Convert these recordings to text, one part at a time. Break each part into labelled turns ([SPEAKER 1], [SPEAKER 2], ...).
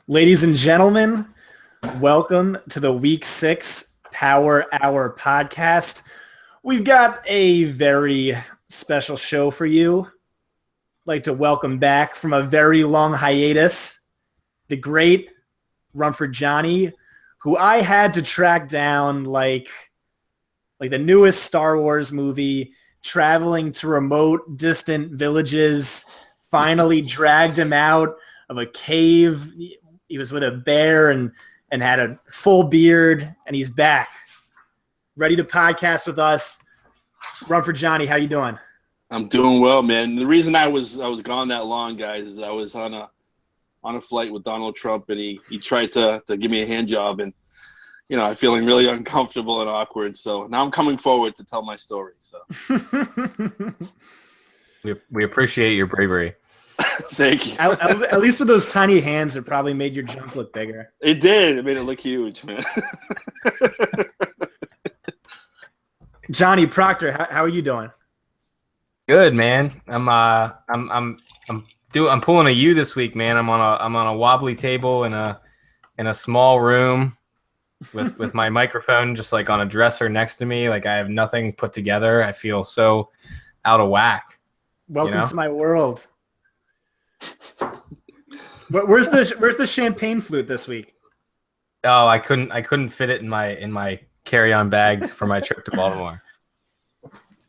[SPEAKER 1] Ladies and gentlemen, welcome to the Week 6 Power Hour podcast. We've got a very special show for you. I'd like to welcome back from a very long hiatus, the great Rumford Johnny, who I had to track down like the newest Star Wars movie, traveling to remote, distant villages, finally dragged him out of a cave. He was with a bear and had a full beard, and he's back, ready to podcast with us. Rumford Johnny, how you doing?
[SPEAKER 2] I'm doing well, man. The reason I was gone that long, guys, is I was on a flight with Donald Trump, and he tried to give me a hand job, and I'm feeling really uncomfortable and awkward. So now I'm coming forward to tell my story. So
[SPEAKER 3] we appreciate your bravery.
[SPEAKER 2] Thank you.
[SPEAKER 1] At least with those tiny hands, it probably made your junk look bigger.
[SPEAKER 2] It did. It made it look huge, man.
[SPEAKER 1] Johnny Proctor, how are you doing?
[SPEAKER 3] Good, man. I'm pulling a U this week, man. I'm on a wobbly table in a small room with my microphone just like on a dresser next to me. Like I have nothing put together. I feel so out of whack.
[SPEAKER 1] Welcome to my world. Where's the champagne flute this week?
[SPEAKER 3] Oh, I couldn't fit it in my carry-on bag for my trip to Baltimore.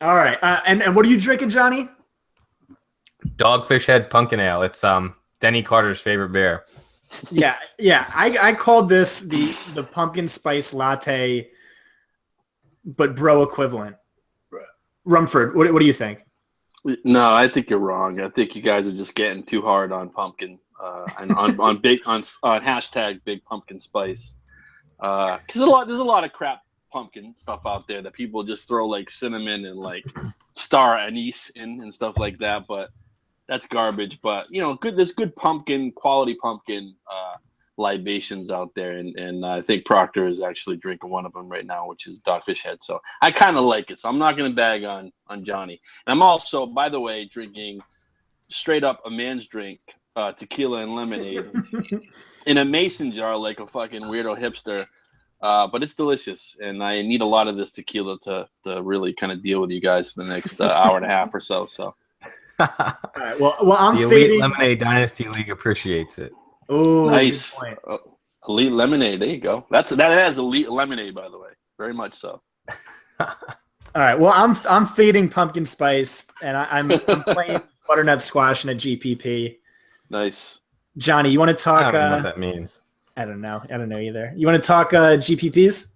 [SPEAKER 3] All
[SPEAKER 1] right, and what are you drinking, Johnny?
[SPEAKER 3] Dogfish Head Pumpkin Ale. It's Denny Carter's favorite beer.
[SPEAKER 1] Yeah. I called this the pumpkin spice latte, but bro equivalent. Rumford, what do you think?
[SPEAKER 2] No, I think you're wrong. I think you guys are just getting too hard on pumpkin and on hashtag big pumpkin spice. Because there's a lot of crap pumpkin stuff out there that people just throw like cinnamon and like star anise in and stuff like that. But that's garbage. But there's good quality pumpkin libations out there, and I think Proctor is actually drinking one of them right now, which is Dogfish Head. So I kind of like it. So I'm not going to bag on Johnny. And I'm also, by the way, drinking straight up a man's drink, tequila and lemonade in a mason jar like a fucking weirdo hipster. But it's delicious, and I need a lot of this tequila to really kind of deal with you guys for the next hour and a half or so. So.
[SPEAKER 1] All right. Well, I'm
[SPEAKER 3] the
[SPEAKER 1] fading.
[SPEAKER 3] Elite Lemonade Dynasty League appreciates it.
[SPEAKER 1] Oh,
[SPEAKER 2] nice. Elite Lemonade. There you go. That is Elite Lemonade, by the way. Very much so.
[SPEAKER 1] All right. Well, I'm fading pumpkin spice, and I'm playing butternut squash in a GPP.
[SPEAKER 2] Nice.
[SPEAKER 1] Johnny, you want to talk?
[SPEAKER 3] I don't know what that means.
[SPEAKER 1] I don't know either. You want to talk GPPs?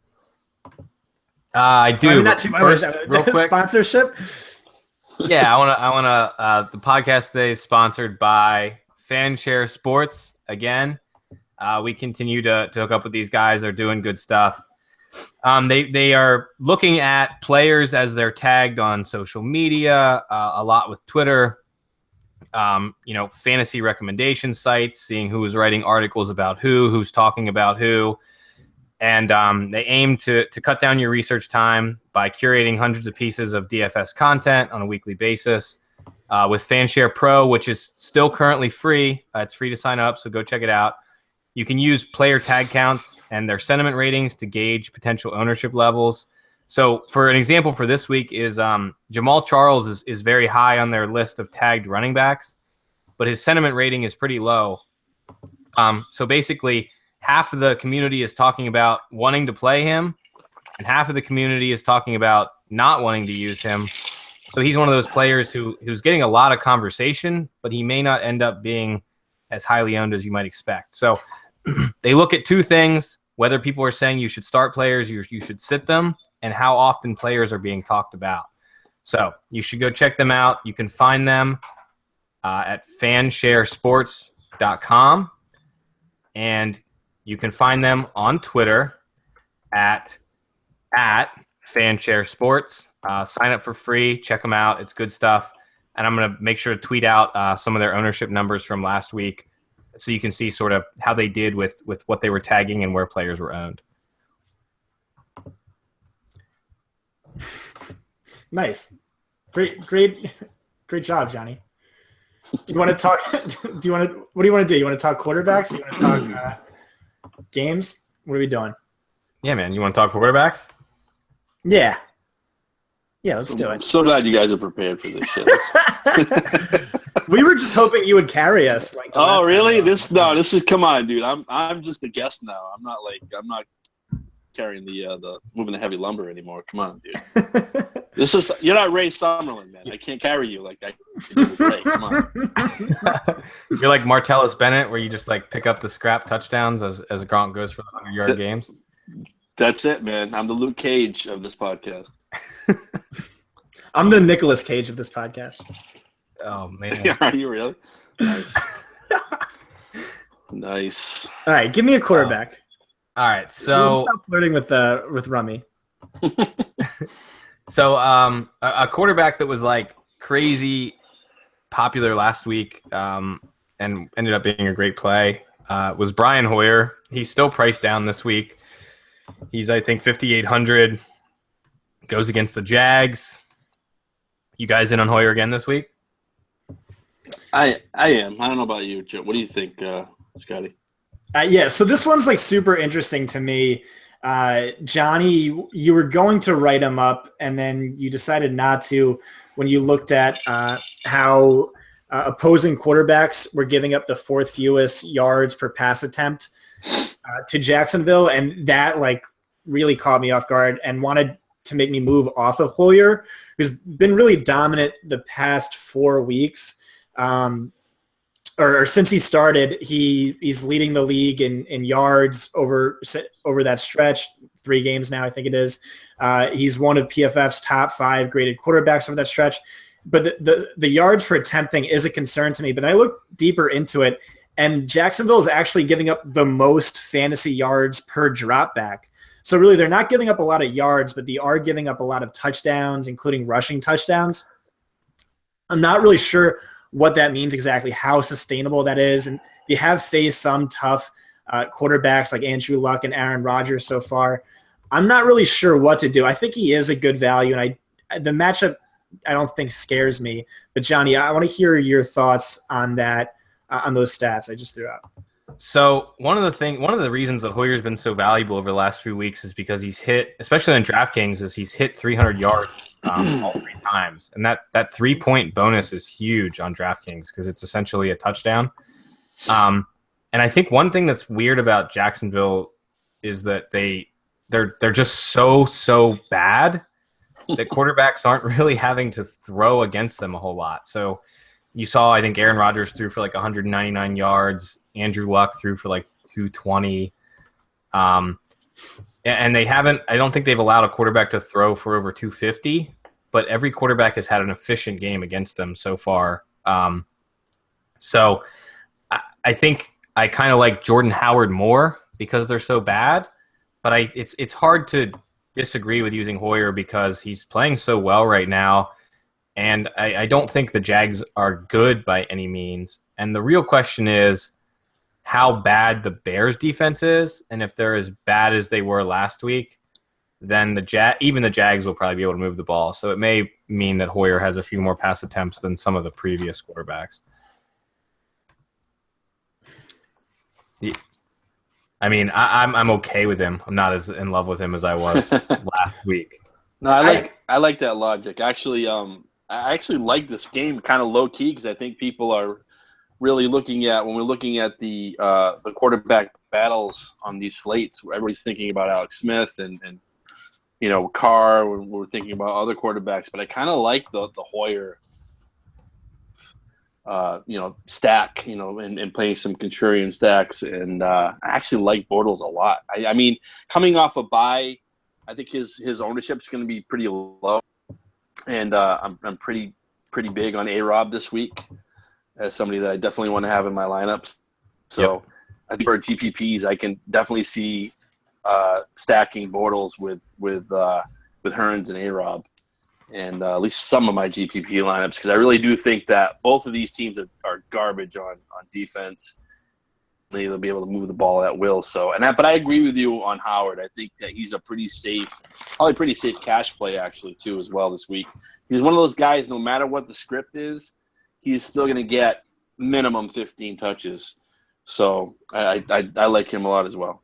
[SPEAKER 3] I do.
[SPEAKER 1] I mean, not too much.
[SPEAKER 3] First, real quick.
[SPEAKER 1] Sponsorship.
[SPEAKER 3] Yeah, I want to. The podcast today is sponsored by FanShare Sports. Again, we continue to hook up with these guys. They're doing good stuff. They are looking at players as they're tagged on social media, a lot with Twitter. Fantasy recommendation sites, seeing who is writing articles about who's talking about who. And they aim to cut down your research time by curating hundreds of pieces of DFS content on a weekly basis. With FanShare Pro, which is still currently free. It's free to sign up, so go check it out. You can use player tag counts and their sentiment ratings to gauge potential ownership levels. So for an example for this week is Jamal Charles is very high on their list of tagged running backs, but his sentiment rating is pretty low. So basically, half of the community is talking about wanting to play him, and half of the community is talking about not wanting to use him. So he's one of those players who's getting a lot of conversation, but he may not end up being as highly owned as you might expect. So they look at two things: whether people are saying you should start players, you should sit them, and how often players are being talked about. So you should go check them out. You can find them at fansharesports.com, and you can find them on Twitter at fansharesports. Sign up for free. Check them out. It's good stuff. And I'm going to make sure to tweet out some of their ownership numbers from last week so you can see sort of how they did with what they were tagging and where players were owned.
[SPEAKER 1] Nice. Great job, Johnny. Do you want to talk? What do you want to do? You want to talk quarterbacks? You want to talk games? What are we doing?
[SPEAKER 3] Yeah, man. You want to talk quarterbacks?
[SPEAKER 1] Yeah, let's do it.
[SPEAKER 2] I'm so glad you guys are prepared for this shit.
[SPEAKER 1] We were just hoping you would carry us. Like,
[SPEAKER 2] oh, really? This is come on, dude. I'm just a guest now. I'm not carrying the moving the heavy lumber anymore. Come on, dude. You're not Ray Summerlin, man. I can't carry you like I can do with Ray. Come on.
[SPEAKER 3] You're like Martellus Bennett, where you just like pick up the scrap touchdowns as Gronk goes for the 100-yard games.
[SPEAKER 2] That's it, man. I'm the Luke Cage of this podcast.
[SPEAKER 1] I'm the Nicolas Cage of this podcast.
[SPEAKER 3] Oh man.
[SPEAKER 2] Are you really? Nice. Nice.
[SPEAKER 1] All right, give me a quarterback.
[SPEAKER 3] All right, so
[SPEAKER 1] stop flirting with Rummy.
[SPEAKER 3] So a quarterback that was like crazy popular last week and ended up being a great play was Brian Hoyer. He's still priced down this week. He's, I think, 5,800. Goes against the Jags. You guys in on Hoyer again this week?
[SPEAKER 2] I am. I don't know about you, Joe. What do you think, Scotty?
[SPEAKER 1] Yeah, so this one's like super interesting to me. Johnny, you were going to write him up, and then you decided not to when you looked at how opposing quarterbacks were giving up the fourth fewest yards per pass attempt to Jacksonville, and that like really caught me off guard and wanted to make me move off of Hoyer, who's been really dominant the past 4 weeks. Or since he started, he's leading the league in yards over that stretch, 3 games now, I think it is. He's one of PFF's top 5 graded quarterbacks over that stretch. But the yards per attempt thing is a concern to me. But I look deeper into it, and Jacksonville is actually giving up the most fantasy yards per drop back. So really, they're not giving up a lot of yards, but they are giving up a lot of touchdowns, including rushing touchdowns. I'm not really sure what that means exactly, how sustainable that is. And they have faced some tough quarterbacks like Andrew Luck and Aaron Rodgers so far. I'm not really sure what to do. I think he is a good value, and the matchup I don't think scares me. But Johnny, I want to hear your thoughts on that, on those stats I just threw out.
[SPEAKER 3] So one of the reasons that Hoyer's been so valuable over the last few weeks is because he's hit, especially in DraftKings, he's hit 300 yards all 3 times, and that 3-point bonus is huge on DraftKings because it's essentially a touchdown. And I think one thing that's weird about Jacksonville is that they're just so bad that quarterbacks aren't really having to throw against them a whole lot. So you saw, I think Aaron Rodgers threw for like 199 yards. Andrew Luck threw for like 220. And they haven't – I don't think they've allowed a quarterback to throw for over 250, but every quarterback has had an efficient game against them so far. So I think I kind of like Jordan Howard more because they're so bad, but it's hard to disagree with using Hoyer because he's playing so well right now. And I don't think the Jags are good by any means. And the real question is how bad the Bears defense is. And if they're as bad as they were last week, then even the Jags will probably be able to move the ball. So it may mean that Hoyer has a few more pass attempts than some of the previous quarterbacks. I mean, I'm okay with him. I'm not as in love with him as I was last week.
[SPEAKER 2] No, I like that logic. I actually like this game kind of low key because I think people are really looking at when we're looking at the quarterback battles on these slates. Where everybody's thinking about Alex Smith and Carr. When we're thinking about other quarterbacks, but I kind of like the Hoyer, stack. And playing some contrarian stacks, and I actually like Bortles a lot. I mean, coming off a bye, I think his ownership is going to be pretty low. And I'm pretty big on A-Rob this week as somebody that I definitely want to have in my lineups. So I think for GPPs, I can definitely see stacking Bortles with Hearns and A-Rob, and at least some of my GPP lineups because I really do think that both of these teams are garbage on defense. They'll be able to move the ball at will. So, but I agree with you on Howard. I think that he's a pretty safe cash play actually too as well this week. He's one of those guys. No matter what the script is, he's still going to get minimum 15 touches. So I like him a lot as well.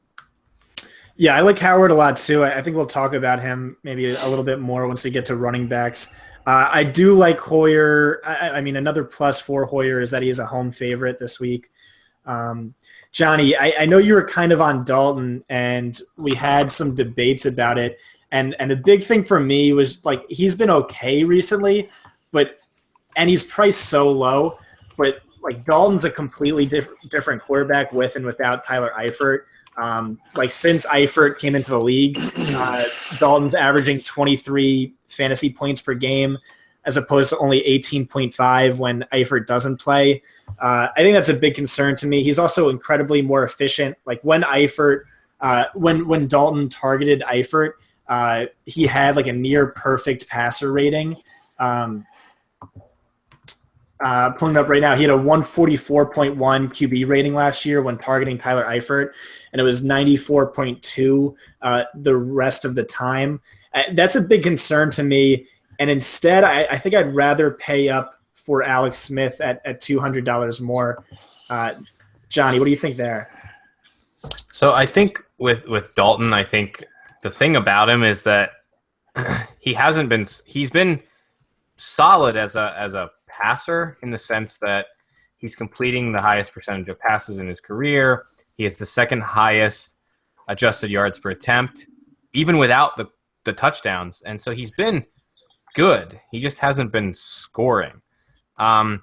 [SPEAKER 1] Yeah, I like Howard a lot too. I think we'll talk about him maybe a little bit more once we get to running backs. I do like Hoyer. I mean, another plus for Hoyer is that he is a home favorite this week. Johnny, I know you were kind of on Dalton, and we had some debates about it. And a big thing for me was, like, he's been okay recently, and he's priced so low. But, like, Dalton's a completely different quarterback with and without Tyler Eifert. Like, since Eifert came into the league, Dalton's averaging 23 fantasy points per game as opposed to only 18.5 when Eifert doesn't play. I think that's a big concern to me. He's also incredibly more efficient. Like, when when Dalton targeted Eifert, he had like a near perfect passer rating. Pulling up right now, he had a 144.1 QB rating last year when targeting Tyler Eifert, and it was 94.2 the rest of the time. That's a big concern to me. And instead, I think I'd rather pay up for Alex Smith at $200 more. Johnny, what do you think there?
[SPEAKER 3] So I think with Dalton, I think the thing about him is that he's been solid as a passer in the sense that he's completing the highest percentage of passes in his career. He has the second highest adjusted yards per attempt, even without the touchdowns. And so he's been good. He just hasn't been scoring. And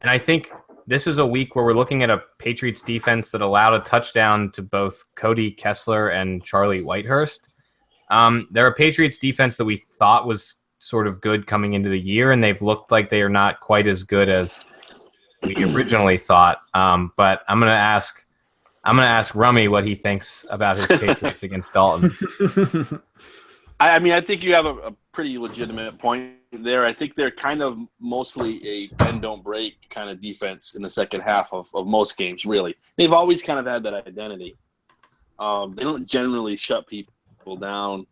[SPEAKER 3] I think this is a week where we're looking at a Patriots defense that allowed a touchdown to both Cody Kessler and Charlie Whitehurst. They're a Patriots defense that we thought was sort of good coming into the year, and they've looked like they are not quite as good as we originally thought. But I'm gonna ask Rummy what he thinks about his Patriots against Dalton.
[SPEAKER 2] I mean, I think you have a pretty legitimate point there. I think they're kind of mostly a bend don't break kind of defense in the second half of most games. Really, they've always kind of had that identity. They don't generally shut people down.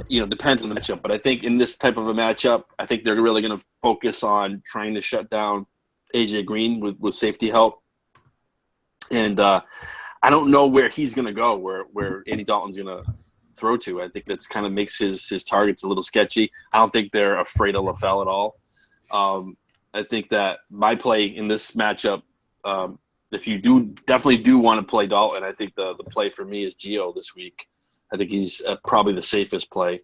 [SPEAKER 2] Depends on the matchup. But I think in this type of a matchup, I think they're really going to focus on trying to shut down AJ Green with safety help. And I don't know where he's going to go, where Andy Dalton's going to throw to. I think that's kind of makes his targets a little sketchy. I don't think they're afraid of LaFell at all. I think that my play in this matchup, if you definitely do want to play Dalton, I think the play for me is Gio this week. I think he's probably the safest play.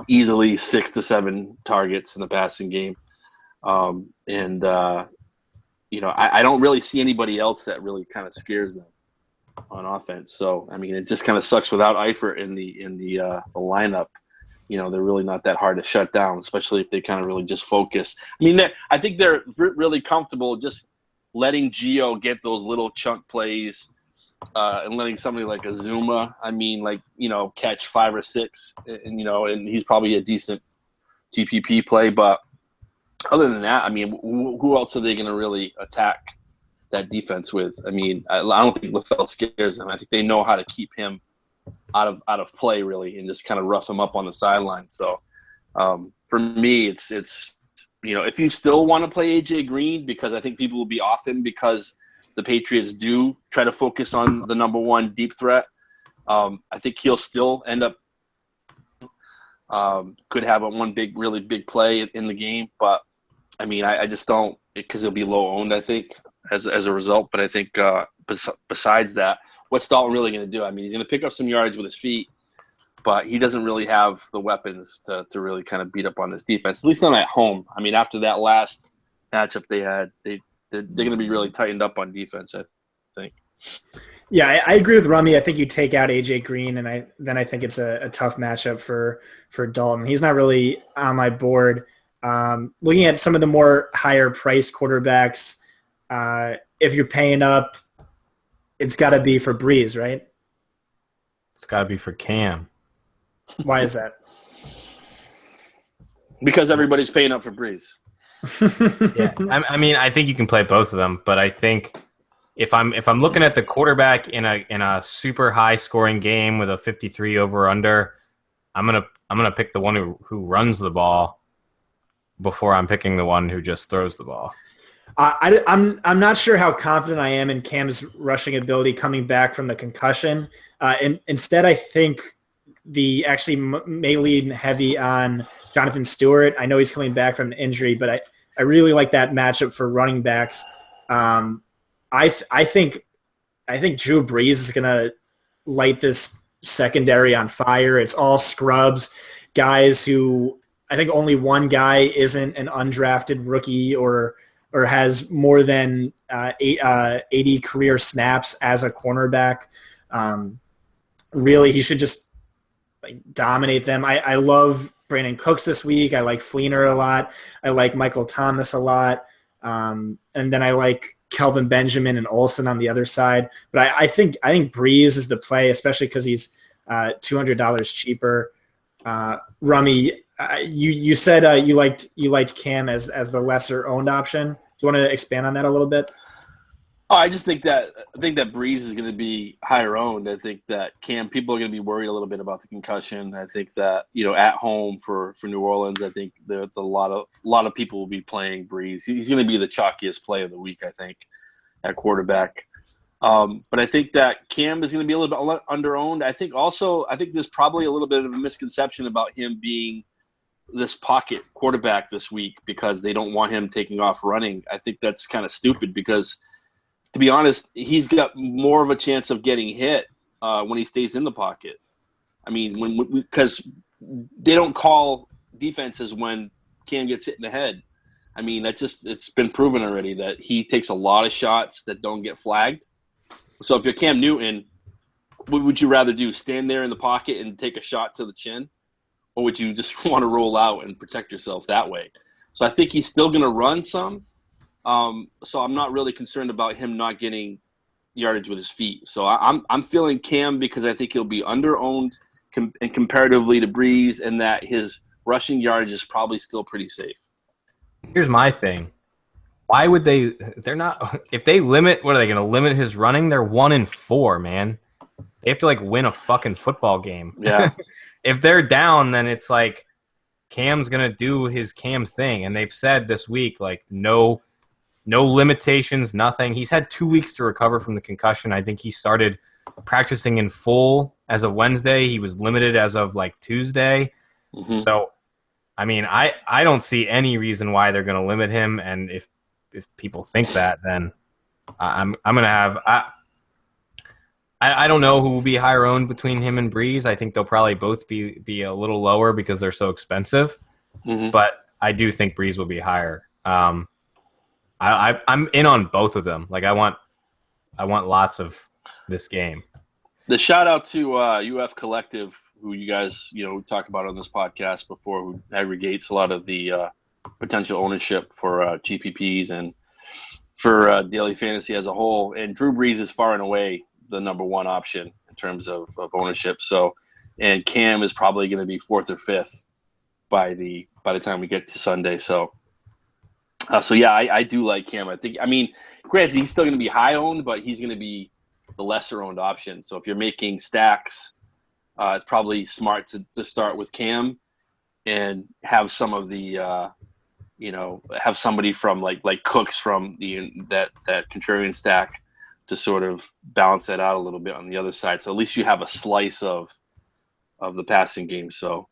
[SPEAKER 2] Easily 6 to 7 targets in the passing game. I don't really see anybody else that really kind of scares them on offense. So, I mean, it just kind of sucks without Eifert in the lineup. They're really not that hard to shut down, especially if they kind of really just focus. I mean, I think they're really comfortable just letting Gio get those little chunk plays. And letting somebody like Azuma, catch 5 or 6, and he's probably a decent GPP play. But other than that, I mean, who else are they going to really attack that defense with? I mean, I don't think LaFell scares them. I think they know how to keep him out of play, really, and just kind of rough him up on the sideline. So for me, it's if you still want to play AJ Green, because I think people will be off him because the Patriots do try to focus on the number one deep threat. I think he'll still end up could have really big play in the game. But, I mean, I just don't – because he'll be low-owned, I think, as a result. But I think besides that, what's Dalton really going to do? I mean, he's going to pick up some yards with his feet, but he doesn't really have the weapons to really kind of beat up on this defense, at least not at home. I mean, after that last matchup they had, they're going to be really tightened up on defense, I think.
[SPEAKER 1] Yeah, I agree with Rummy. I think you take out AJ Green, and I think it's a tough matchup for Dalton. He's not really on my board. Looking at some of the more higher priced quarterbacks, if you're paying up, it's got to be for Breeze, right?
[SPEAKER 3] It's got to be for Cam.
[SPEAKER 1] Why is that?
[SPEAKER 2] Because everybody's paying up for Breeze.
[SPEAKER 3] Yeah, I mean, I think you can play both of them, but I think if I'm looking at the quarterback in a super high scoring game with a 53 over under, I'm gonna pick the one who runs the ball before I'm picking the one who just throws the ball.
[SPEAKER 1] I'm not sure how confident I am in Cam's rushing ability coming back from the concussion. And instead, I think the actually may lean heavy on Jonathan Stewart. I know he's coming back from an injury, but I really like that matchup for running backs. I think Drew Brees is going to light this secondary on fire. It's all scrubs, guys who I think only one guy isn't an undrafted rookie or has more than 80 career snaps as a cornerback. Really, he should just dominate them. I love Brandon Cooks this week. I like Fleener a lot. I like Michael Thomas a lot. And then I like Kelvin Benjamin and Olsen on the other side. But I think Breeze is the play, especially because he's $200 cheaper. Rummy, you said you liked Cam as the lesser owned option. Do you want to expand on that a little bit?
[SPEAKER 2] Oh, I think that Breeze is going to be higher owned. I think that Cam, people are going to be worried a little bit about the concussion. I think that at home for New Orleans, I think a lot of people will be playing Breeze. He's going to be the chalkiest play of the week, I think, at quarterback. But I think that Cam is going to be a little bit under owned. I think there's probably a little bit of a misconception about him being this pocket quarterback this week because they don't want him taking off running. I think that's kind of stupid because, to be honest, he's got more of a chance of getting hit when he stays in the pocket. I mean, because they don't call defenses when Cam gets hit in the head. I mean, it's been proven already that he takes a lot of shots that don't get flagged. So if you're Cam Newton, what would you rather do? Stand there in the pocket and take a shot to the chin? Or would you just want to roll out and protect yourself that way? So I think he's still going to run some. So I'm not really concerned about him not getting yardage with his feet. So I'm feeling Cam because I think he'll be under-owned and comparatively to Breeze, and that his rushing yardage is probably still pretty safe.
[SPEAKER 3] Here's my thing. Why would they – they're not – if they limit – what are they going to limit his running? They're 1-4, man. They have to, win a fucking football game.
[SPEAKER 2] Yeah.
[SPEAKER 3] If they're down, then it's like Cam's going to do his Cam thing. And they've said this week, no limitations, nothing. He's had 2 weeks to recover from the concussion. I think he started practicing in full as of Wednesday. He was limited as of Tuesday.
[SPEAKER 2] Mm-hmm. So,
[SPEAKER 3] I mean, I don't see any reason why they're going to limit him. And if people think that, then I'm going to have I don't know who will be higher owned between him and Breeze. I think they'll probably both be a little lower because they're so expensive.
[SPEAKER 2] Mm-hmm.
[SPEAKER 3] But I do think Breeze will be higher. I'm in on both of them. I want lots of this game.
[SPEAKER 2] The shout out to UF Collective, who you guys talk about on this podcast before, who aggregates a lot of the potential ownership for GPPs and for daily fantasy as a whole. And Drew Brees is far and away the number one option in terms of ownership. So, and Cam is probably going to be fourth or fifth by the time we get to Sunday. So yeah, I do like Cam. Granted, he's still going to be high owned, but he's going to be the lesser owned option. So if you're making stacks, it's probably smart to start with Cam and have some of the, have somebody from like Cooks from that contrarian stack to sort of balance that out a little bit on the other side. So at least you have a slice of the passing game. So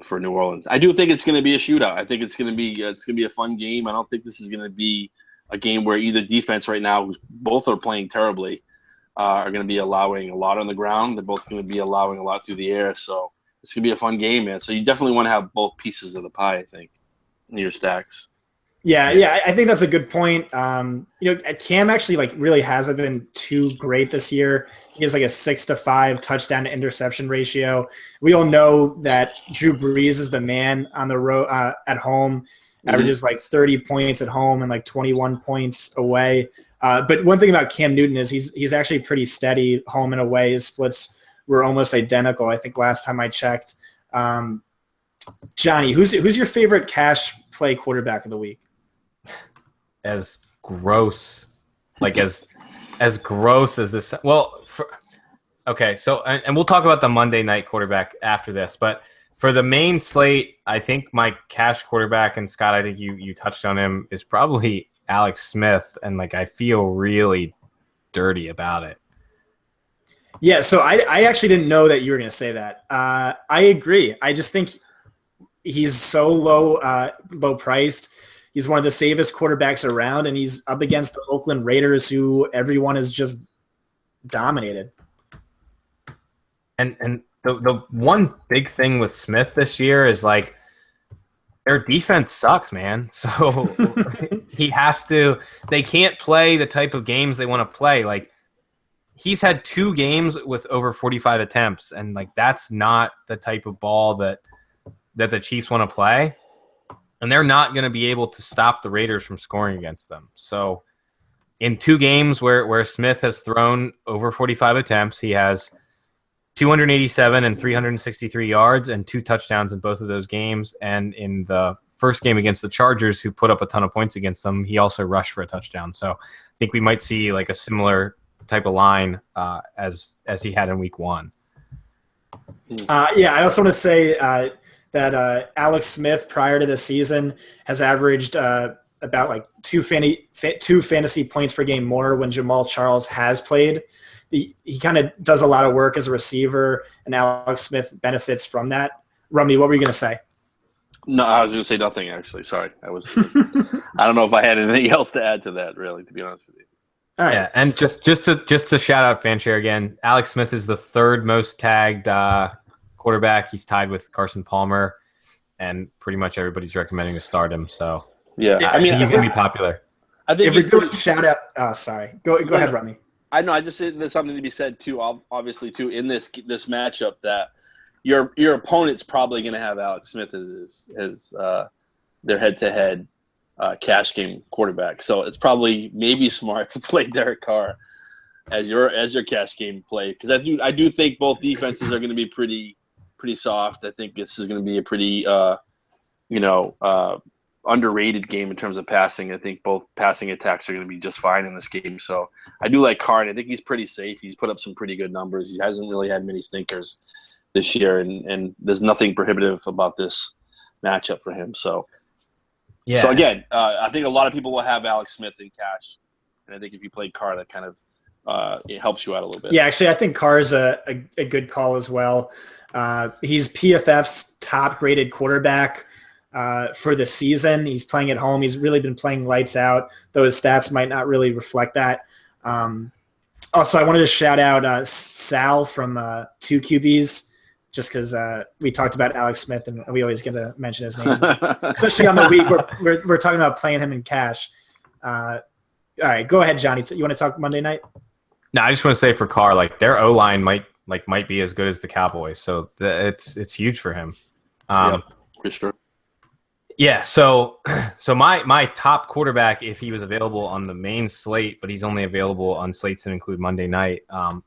[SPEAKER 2] for New Orleans, I do think it's going to be a shootout. I think it's going to be a fun game. I don't think this is going to be a game where either defense right now, who's both are playing terribly, are going to be allowing a lot on the ground. They're both going to be allowing a lot through the air. So it's going to be a fun game, man. So you definitely want to have both pieces of the pie, I think, in your stacks.
[SPEAKER 1] Yeah, I think that's a good point. Cam actually really hasn't been too great this year. He has a 6-5 touchdown to interception ratio. We all know that Drew Brees is the man on the road at home, averages 30 points at home and 21 points away. But one thing about Cam Newton is he's actually pretty steady home and away. His splits were almost identical, I think, last time I checked. Johnny, who's your favorite cash play quarterback of the week?
[SPEAKER 3] As gross, as gross as this. Well, okay. So, and we'll talk about the Monday night quarterback after this. But For the main slate, I think my cash quarterback, and Scott, I think you touched on him, is probably Alex Smith, and like I feel really dirty about it.
[SPEAKER 1] Yeah, so I actually didn't know that you were going to say that. I agree. I just think he's so low priced. He's one of the safest quarterbacks around, and he's up against the Oakland Raiders, who everyone has just dominated.
[SPEAKER 3] And the one big thing with Smith this year is like their defense sucks, man. So they can't play the type of games they want to play. Like he's had 2 games with over 45 attempts, and like that's not the type of ball that the Chiefs want to play. And they're not going to be able to stop the Raiders from scoring against them. So in 2 games where Smith has thrown over 45 attempts, he has 287 and 363 yards and 2 touchdowns in both of those games. And in the first game against the Chargers, who put up a ton of points against them, he also rushed for a touchdown. So I think we might see like a similar type of line as he had in week 1.
[SPEAKER 1] I also want to say that Alex Smith prior to this season has averaged about like 2 fantasy points per game more when Jamal Charles has played. He kind of does a lot of work as a receiver, and Alex Smith benefits from that. Rummy, what were you going to say?
[SPEAKER 2] No, I was going to say nothing, actually. Sorry. I don't know if I had anything else to add to that, really, to be honest with you.
[SPEAKER 1] All right.
[SPEAKER 3] Yeah, and just to shout out Fanshare again, Alex Smith is the 3rd most tagged quarterback. He's tied with Carson Palmer, and pretty much everybody's recommending to start him. So
[SPEAKER 2] yeah,
[SPEAKER 3] I mean, he's going to be popular.
[SPEAKER 2] I think
[SPEAKER 1] if we're doing shout out, go ahead, Rummy.
[SPEAKER 2] I know. I just said there's something to be said too. Obviously, too, in this matchup, that your opponent's probably going to have Alex Smith as their head-to-head cash game quarterback. So it's probably maybe smart to play Derek Carr as your cash game play, because I do think both defenses are going to be pretty soft. I think this is going to be a pretty underrated game in terms of passing. I think both passing attacks are going to be just fine in this game. So I do like Carr. I think he's pretty safe. He's put up some pretty good numbers. He hasn't really had many stinkers this year, and there's nothing prohibitive about this matchup for him. So,
[SPEAKER 3] yeah.
[SPEAKER 2] So again, I think a lot of people will have Alex Smith in cash, and I think if you play Carr, that kind of it helps you out a little bit.
[SPEAKER 1] Yeah, actually, I think Carr's a good call as well. He's PFF's top-graded quarterback for the season. He's playing at home. He's really been playing lights out, though his stats might not really reflect that. Also, I wanted to shout out Sal from 2QBs, just because we talked about Alex Smith, and we always get to mention his name, especially on the week we're talking about playing him in cash. All right, go ahead, Johnny. You want to talk Monday night?
[SPEAKER 3] No, I just want to say for Carr, like their O-line might be as good as the Cowboys, so it's huge for him.
[SPEAKER 2] Yeah, for sure.
[SPEAKER 3] Yeah, so my top quarterback, if he was available on the main slate, but he's only available on slates that include Monday night,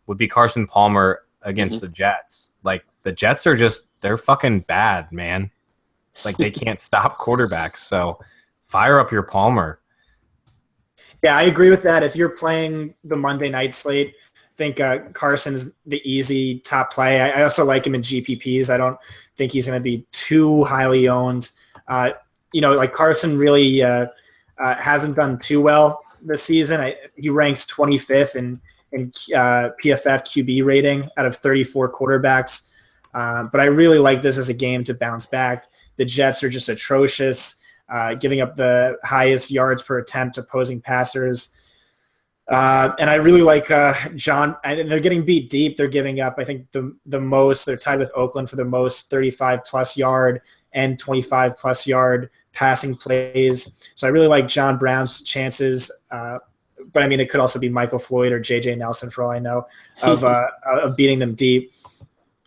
[SPEAKER 3] would be Carson Palmer against the Jets. Like the Jets are they're fucking bad, man. Like they can't stop quarterbacks. So fire up your Palmer.
[SPEAKER 1] Yeah, I agree with that. If you're playing the Monday night slate, I think Carson's the easy top play. I also like him in GPPs. I don't think he's going to be too highly owned. Like Carson really hasn't done too well this season. He ranks 25th in PFF QB rating out of 34 quarterbacks. But I really like this as a game to bounce back. The Jets are just atrocious, giving up the highest yards per attempt to opposing passers. And I really like John. And they're getting beat deep. They're giving up, I think, the most. They're tied with Oakland for the most 35-plus yard and 25-plus yard passing plays. So I really like John Brown's chances. But, I mean, it could also be Michael Floyd or J.J. Nelson, for all I know, of beating them deep.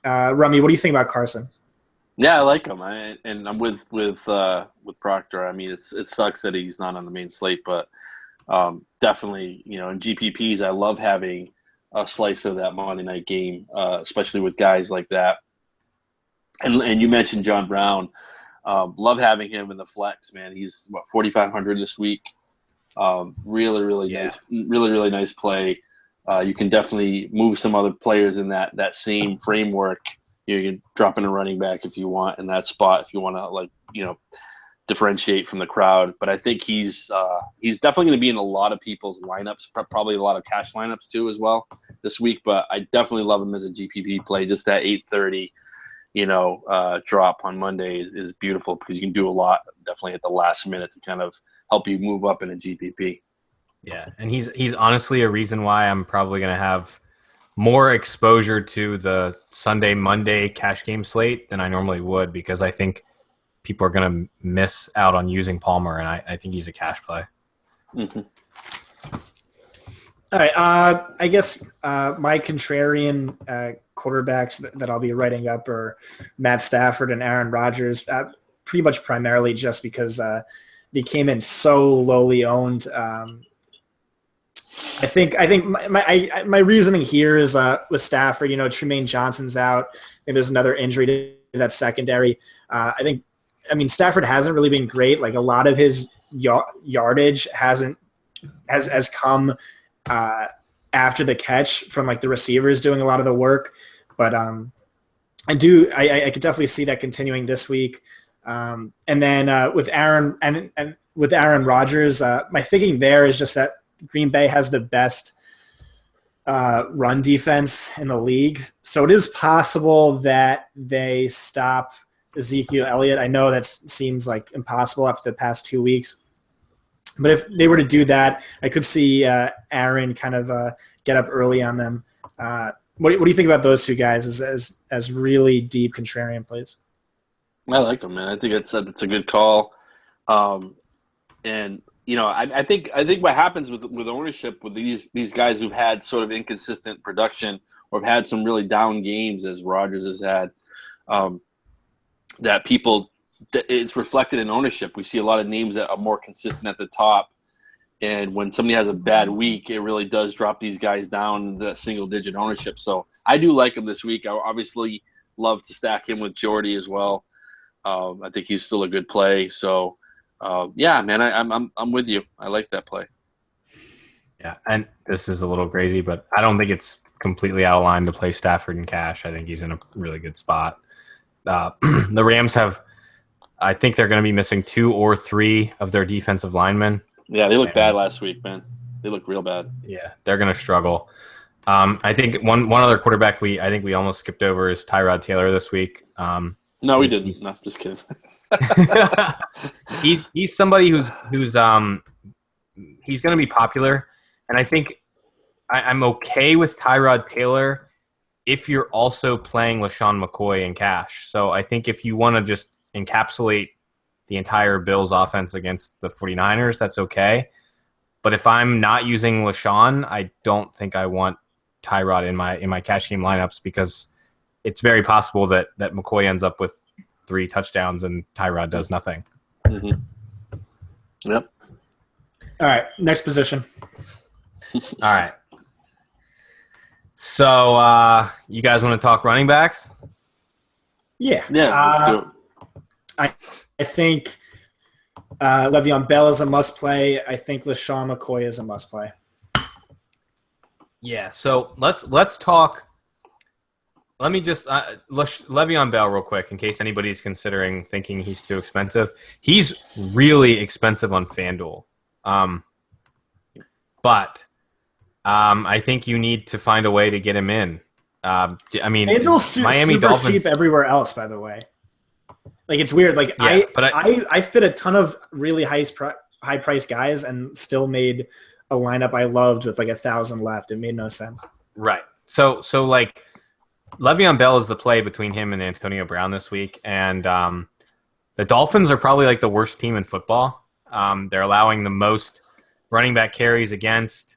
[SPEAKER 1] Rummy, what do you think about Carson?
[SPEAKER 2] Yeah, I like him. And I'm with Proctor. I mean, it sucks that he's not on the main slate, but definitely, in GPPs, I love having a slice of that Monday night game, especially with guys like that. And you mentioned John Brown. Love having him in the flex, man. He's 4,500 this week. Really nice, really nice play. You can definitely move some other players in that same framework. You can drop in a running back if you want in that spot, if you want to differentiate from the crowd. But I think he's definitely going to be in a lot of people's lineups, probably a lot of cash lineups too as well this week. But I definitely love him as a GPP play. Just that 8:30, drop on Monday is beautiful because you can do a lot definitely at the last minute to kind of help you move up in a GPP.
[SPEAKER 3] Yeah, and he's honestly a reason why I'm probably going to have more exposure to the Sunday, Monday cash game slate than I normally would, because I think people are going to miss out on using Palmer, and I think he's a cash play.
[SPEAKER 2] Mm-hmm.
[SPEAKER 1] All right. I guess my contrarian quarterbacks that I'll be writing up are Matt Stafford and Aaron Rodgers, pretty much primarily just because they came in so lowly owned. I think my reasoning here is with Stafford, Tremaine Johnson's out. I think there's another injury to that secondary. I mean, Stafford hasn't really been great. Like, a lot of his yardage has come after the catch from like the receivers doing a lot of the work. But I could definitely see that continuing this week. And then with Aaron and with Aaron Rodgers, my thinking there is just that Green Bay has the best run defense in the league. So it is possible that they stop Ezekiel Elliott. I know that seems like impossible after the past 2 weeks. But if they were to do that, I could see Aaron kind of get up early on them. What do you think about those two guys as really deep contrarian plays?
[SPEAKER 2] I like them, man. I think it's a good call. And I think what happens with ownership with these guys who've had sort of inconsistent production or have had some really down games, as Rodgers has had, that it's reflected in ownership. We see a lot of names that are more consistent at the top, and when somebody has a bad week, it really does drop these guys down to that single-digit ownership. So I do like him this week. I obviously love to stack him with Jordy as well. I think he's still a good play. So. Yeah, man, I'm with you. I like that play.
[SPEAKER 3] Yeah, and this is a little crazy, but I don't think it's completely out of line to play Stafford in cash. I think he's in a really good spot. The Rams I think they're going to be missing 2 or 3 of their defensive linemen.
[SPEAKER 2] Yeah, they looked bad last week, man. They look real bad.
[SPEAKER 3] Yeah, they're going to struggle. I think one other quarterback we almost skipped over is Tyrod Taylor this week.
[SPEAKER 2] No, we didn't. No, just kidding.
[SPEAKER 3] He's somebody who's he's going to be popular, and I think I'm okay with Tyrod Taylor if you're also playing LaShawn McCoy in cash. So I think if you want to just encapsulate the entire Bills offense against the 49ers, that's okay. But if I'm not using LaShawn, I don't think I want Tyrod in my cash game lineups, because it's very possible that McCoy ends up with 3 touchdowns and Tyrod does nothing.
[SPEAKER 2] Mm-hmm. Yep.
[SPEAKER 1] All right, next position.
[SPEAKER 3] All right. So you guys want to talk running backs?
[SPEAKER 1] Yeah.
[SPEAKER 2] Yeah, let's do it.
[SPEAKER 1] I think Le'Veon Bell is a must-play. I think LaShawn McCoy is a must-play.
[SPEAKER 3] Yeah, so let's talk. Let me just Le'Veon Bell real quick, in case anybody's thinking he's too expensive. He's really expensive on FanDuel, but I think you need to find a way to get him in. I mean,
[SPEAKER 1] FanDuel's
[SPEAKER 3] Miami
[SPEAKER 1] super
[SPEAKER 3] Dolphins
[SPEAKER 1] cheap everywhere else, by the way. Like, it's weird. Like,
[SPEAKER 3] yeah,
[SPEAKER 1] I fit a ton of really high price guys and still made a lineup I loved with like 1,000 left. It made no sense.
[SPEAKER 3] Right. So like, Le'Veon Bell is the play between him and Antonio Brown this week, and the Dolphins are probably like the worst team in football. They're allowing the most running back carries against.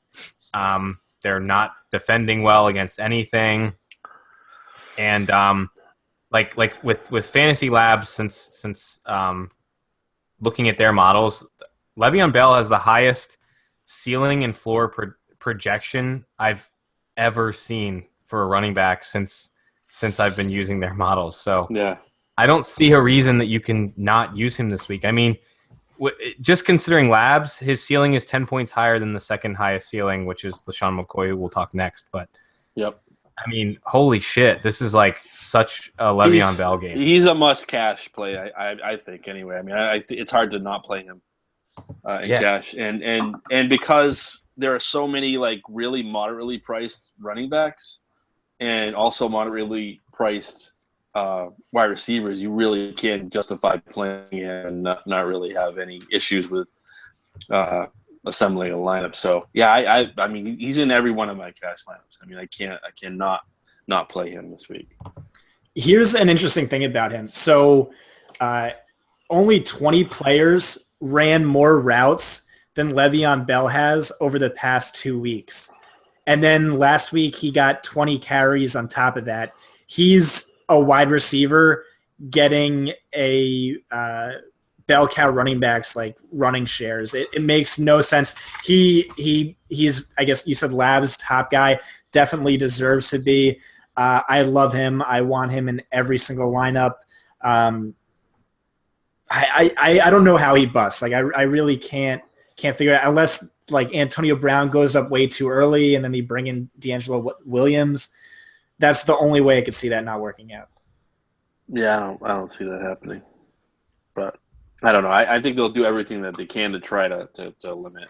[SPEAKER 3] They're not defending well against anything, and like with Fantasy Labs, since looking at their models, Le'Veon Bell has the highest ceiling and floor projection I've ever seen for a running back since I've been using their models. So
[SPEAKER 2] yeah,
[SPEAKER 3] I don't see a reason that you can not use him this week. I mean, just considering Labs, his ceiling is 10 points higher than the second highest ceiling, which is LaShawn McCoy, who we'll talk next. But
[SPEAKER 2] yep,
[SPEAKER 3] I mean, holy shit! This is like such a Le'Veon Bell game.
[SPEAKER 2] He's a must-cash play, I think. Anyway, I mean, it's hard to not play him in cash, and because there are so many like really moderately priced running backs, and also moderately priced wide receivers, you really can justify playing and not really have any issues with assembling a lineup. So yeah, I mean, he's in every one of my cash lineups. I mean, I cannot not play him this week.
[SPEAKER 1] Here's an interesting thing about him. So only 20 players ran more routes than Le'Veon Bell has over the past 2 weeks. And then last week he got 20 carries on top of that. He's a wide receiver getting a bell cow running backs like running shares. It makes no sense. He's I guess you said Lab's top guy, definitely deserves to be. I love him. I want him in every single lineup. I don't know how he busts. Like I really can't figure it out unless like Antonio Brown goes up way too early and then they bring in D'Angelo Williams. That's the only way I could see that not working out.
[SPEAKER 2] Yeah, I don't see that happening. But I don't know. I think they'll do everything that they can to try to limit.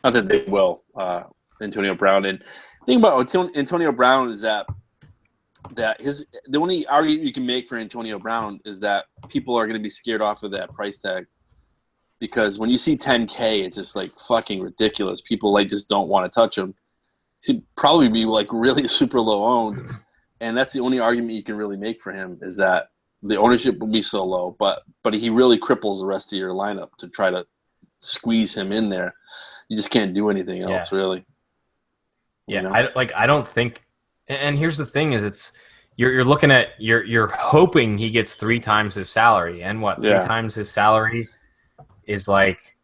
[SPEAKER 2] Not that they will. Antonio Brown. And the thing about Antonio Brown is that the only argument you can make for Antonio Brown is that people are going to be scared off of that price tag, because when you see 10K, it's just like fucking ridiculous. People like just don't want to touch him. He'd probably be like really super low owned, and that's the only argument you can really make for him, is that the ownership will be so low, but he really cripples the rest of your lineup to try to squeeze him in there. You just can't do anything else, really.
[SPEAKER 3] Yeah,
[SPEAKER 2] you know?
[SPEAKER 3] I don't think. And here's the thing: is you're looking at you're hoping he gets 3 times his salary, and what 3 times his salary is like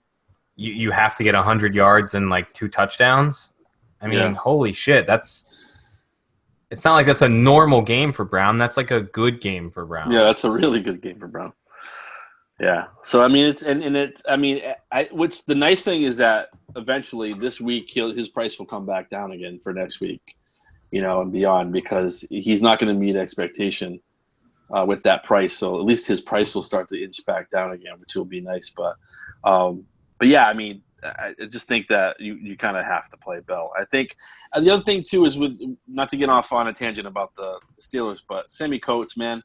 [SPEAKER 3] you have to get 100 yards and like 2 touchdowns. I mean, holy shit, it's not like that's a normal game for Brown. That's like a good game for Brown.
[SPEAKER 2] Yeah, that's a really good game for Brown. Yeah. So I mean, which the nice thing is that eventually this week his price will come back down again for next week, and beyond, because he's not going to meet expectation with that price. So at least his price will start to inch back down again, which will be nice. But yeah, I mean, I just think that you kind of have to play Bell. I think the other thing too is, with not to get off on a tangent about the Steelers, but Sammy Coates, man,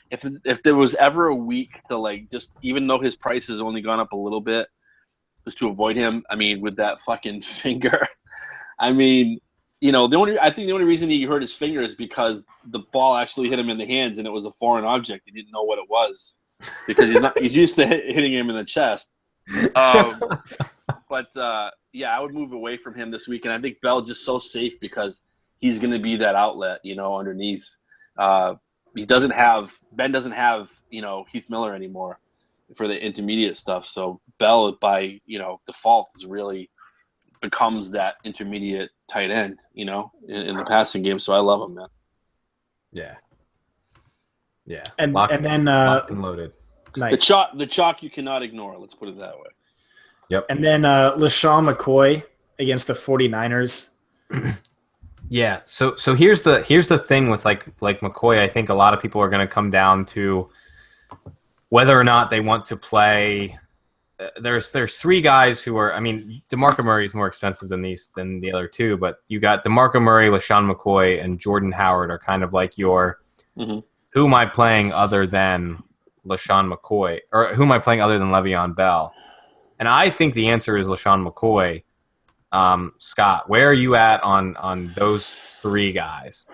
[SPEAKER 2] if there was ever a week to like, just even though his price has only gone up a little bit, just to avoid him. I mean, with that fucking finger, I mean, I think the only reason he hurt his finger is because the ball actually hit him in the hands and it was a foreign object. He didn't know what it was, because he's used to hitting him in the chest. But I would move away from him this week, and I think Bell just so safe because he's going to be that outlet, underneath. Ben doesn't have Heath Miller anymore for the intermediate stuff, so Bell by default is really becomes that intermediate tight end, in the passing game. So I love him, man.
[SPEAKER 3] Yeah,
[SPEAKER 1] and
[SPEAKER 3] locked and loaded.
[SPEAKER 1] Nice.
[SPEAKER 2] The chalk you cannot ignore. Let's put it that way.
[SPEAKER 1] Yep. And then LaShawn McCoy against the 49ers.
[SPEAKER 3] Yeah. So here's the thing with like McCoy. I think a lot of people are going to come down to whether or not they want to play. There's 3 guys who are. I mean, DeMarco Murray is more expensive than the other 2, but you got DeMarco Murray, LaShawn McCoy, and Jordan Howard are kind of like your. Mm-hmm. Who am I playing other than LaShawn McCoy, or who am I playing other than Le'Veon Bell? And I think the answer is LaShawn McCoy. Scott, where are you at on those 3 guys?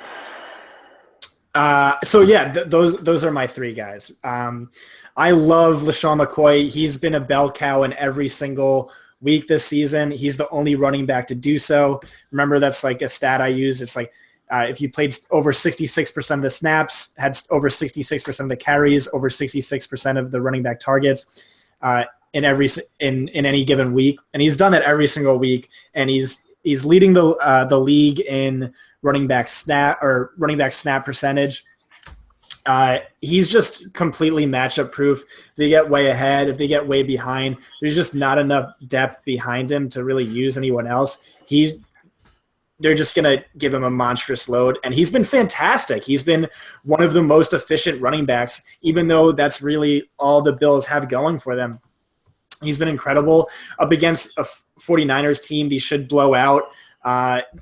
[SPEAKER 1] Those are my 3 guys. I love LaShawn McCoy. He's been a bell cow in every single week this season. He's the only running back to do so. Remember, that's like a stat I use. It's like if you played over 66% of the snaps, had over 66% of the carries, over 66% of the running back targets in any given week, and he's done that every single week. And he's leading the league in running back snap percentage. He's just completely matchup proof. If they get way ahead, if they get way behind, there's just not enough depth behind him to really use anyone else. they're just going to give him a monstrous load. And he's been fantastic. He's been one of the most efficient running backs, even though that's really all the Bills have going for them. He's been incredible up against a 49ers team. They should blow out.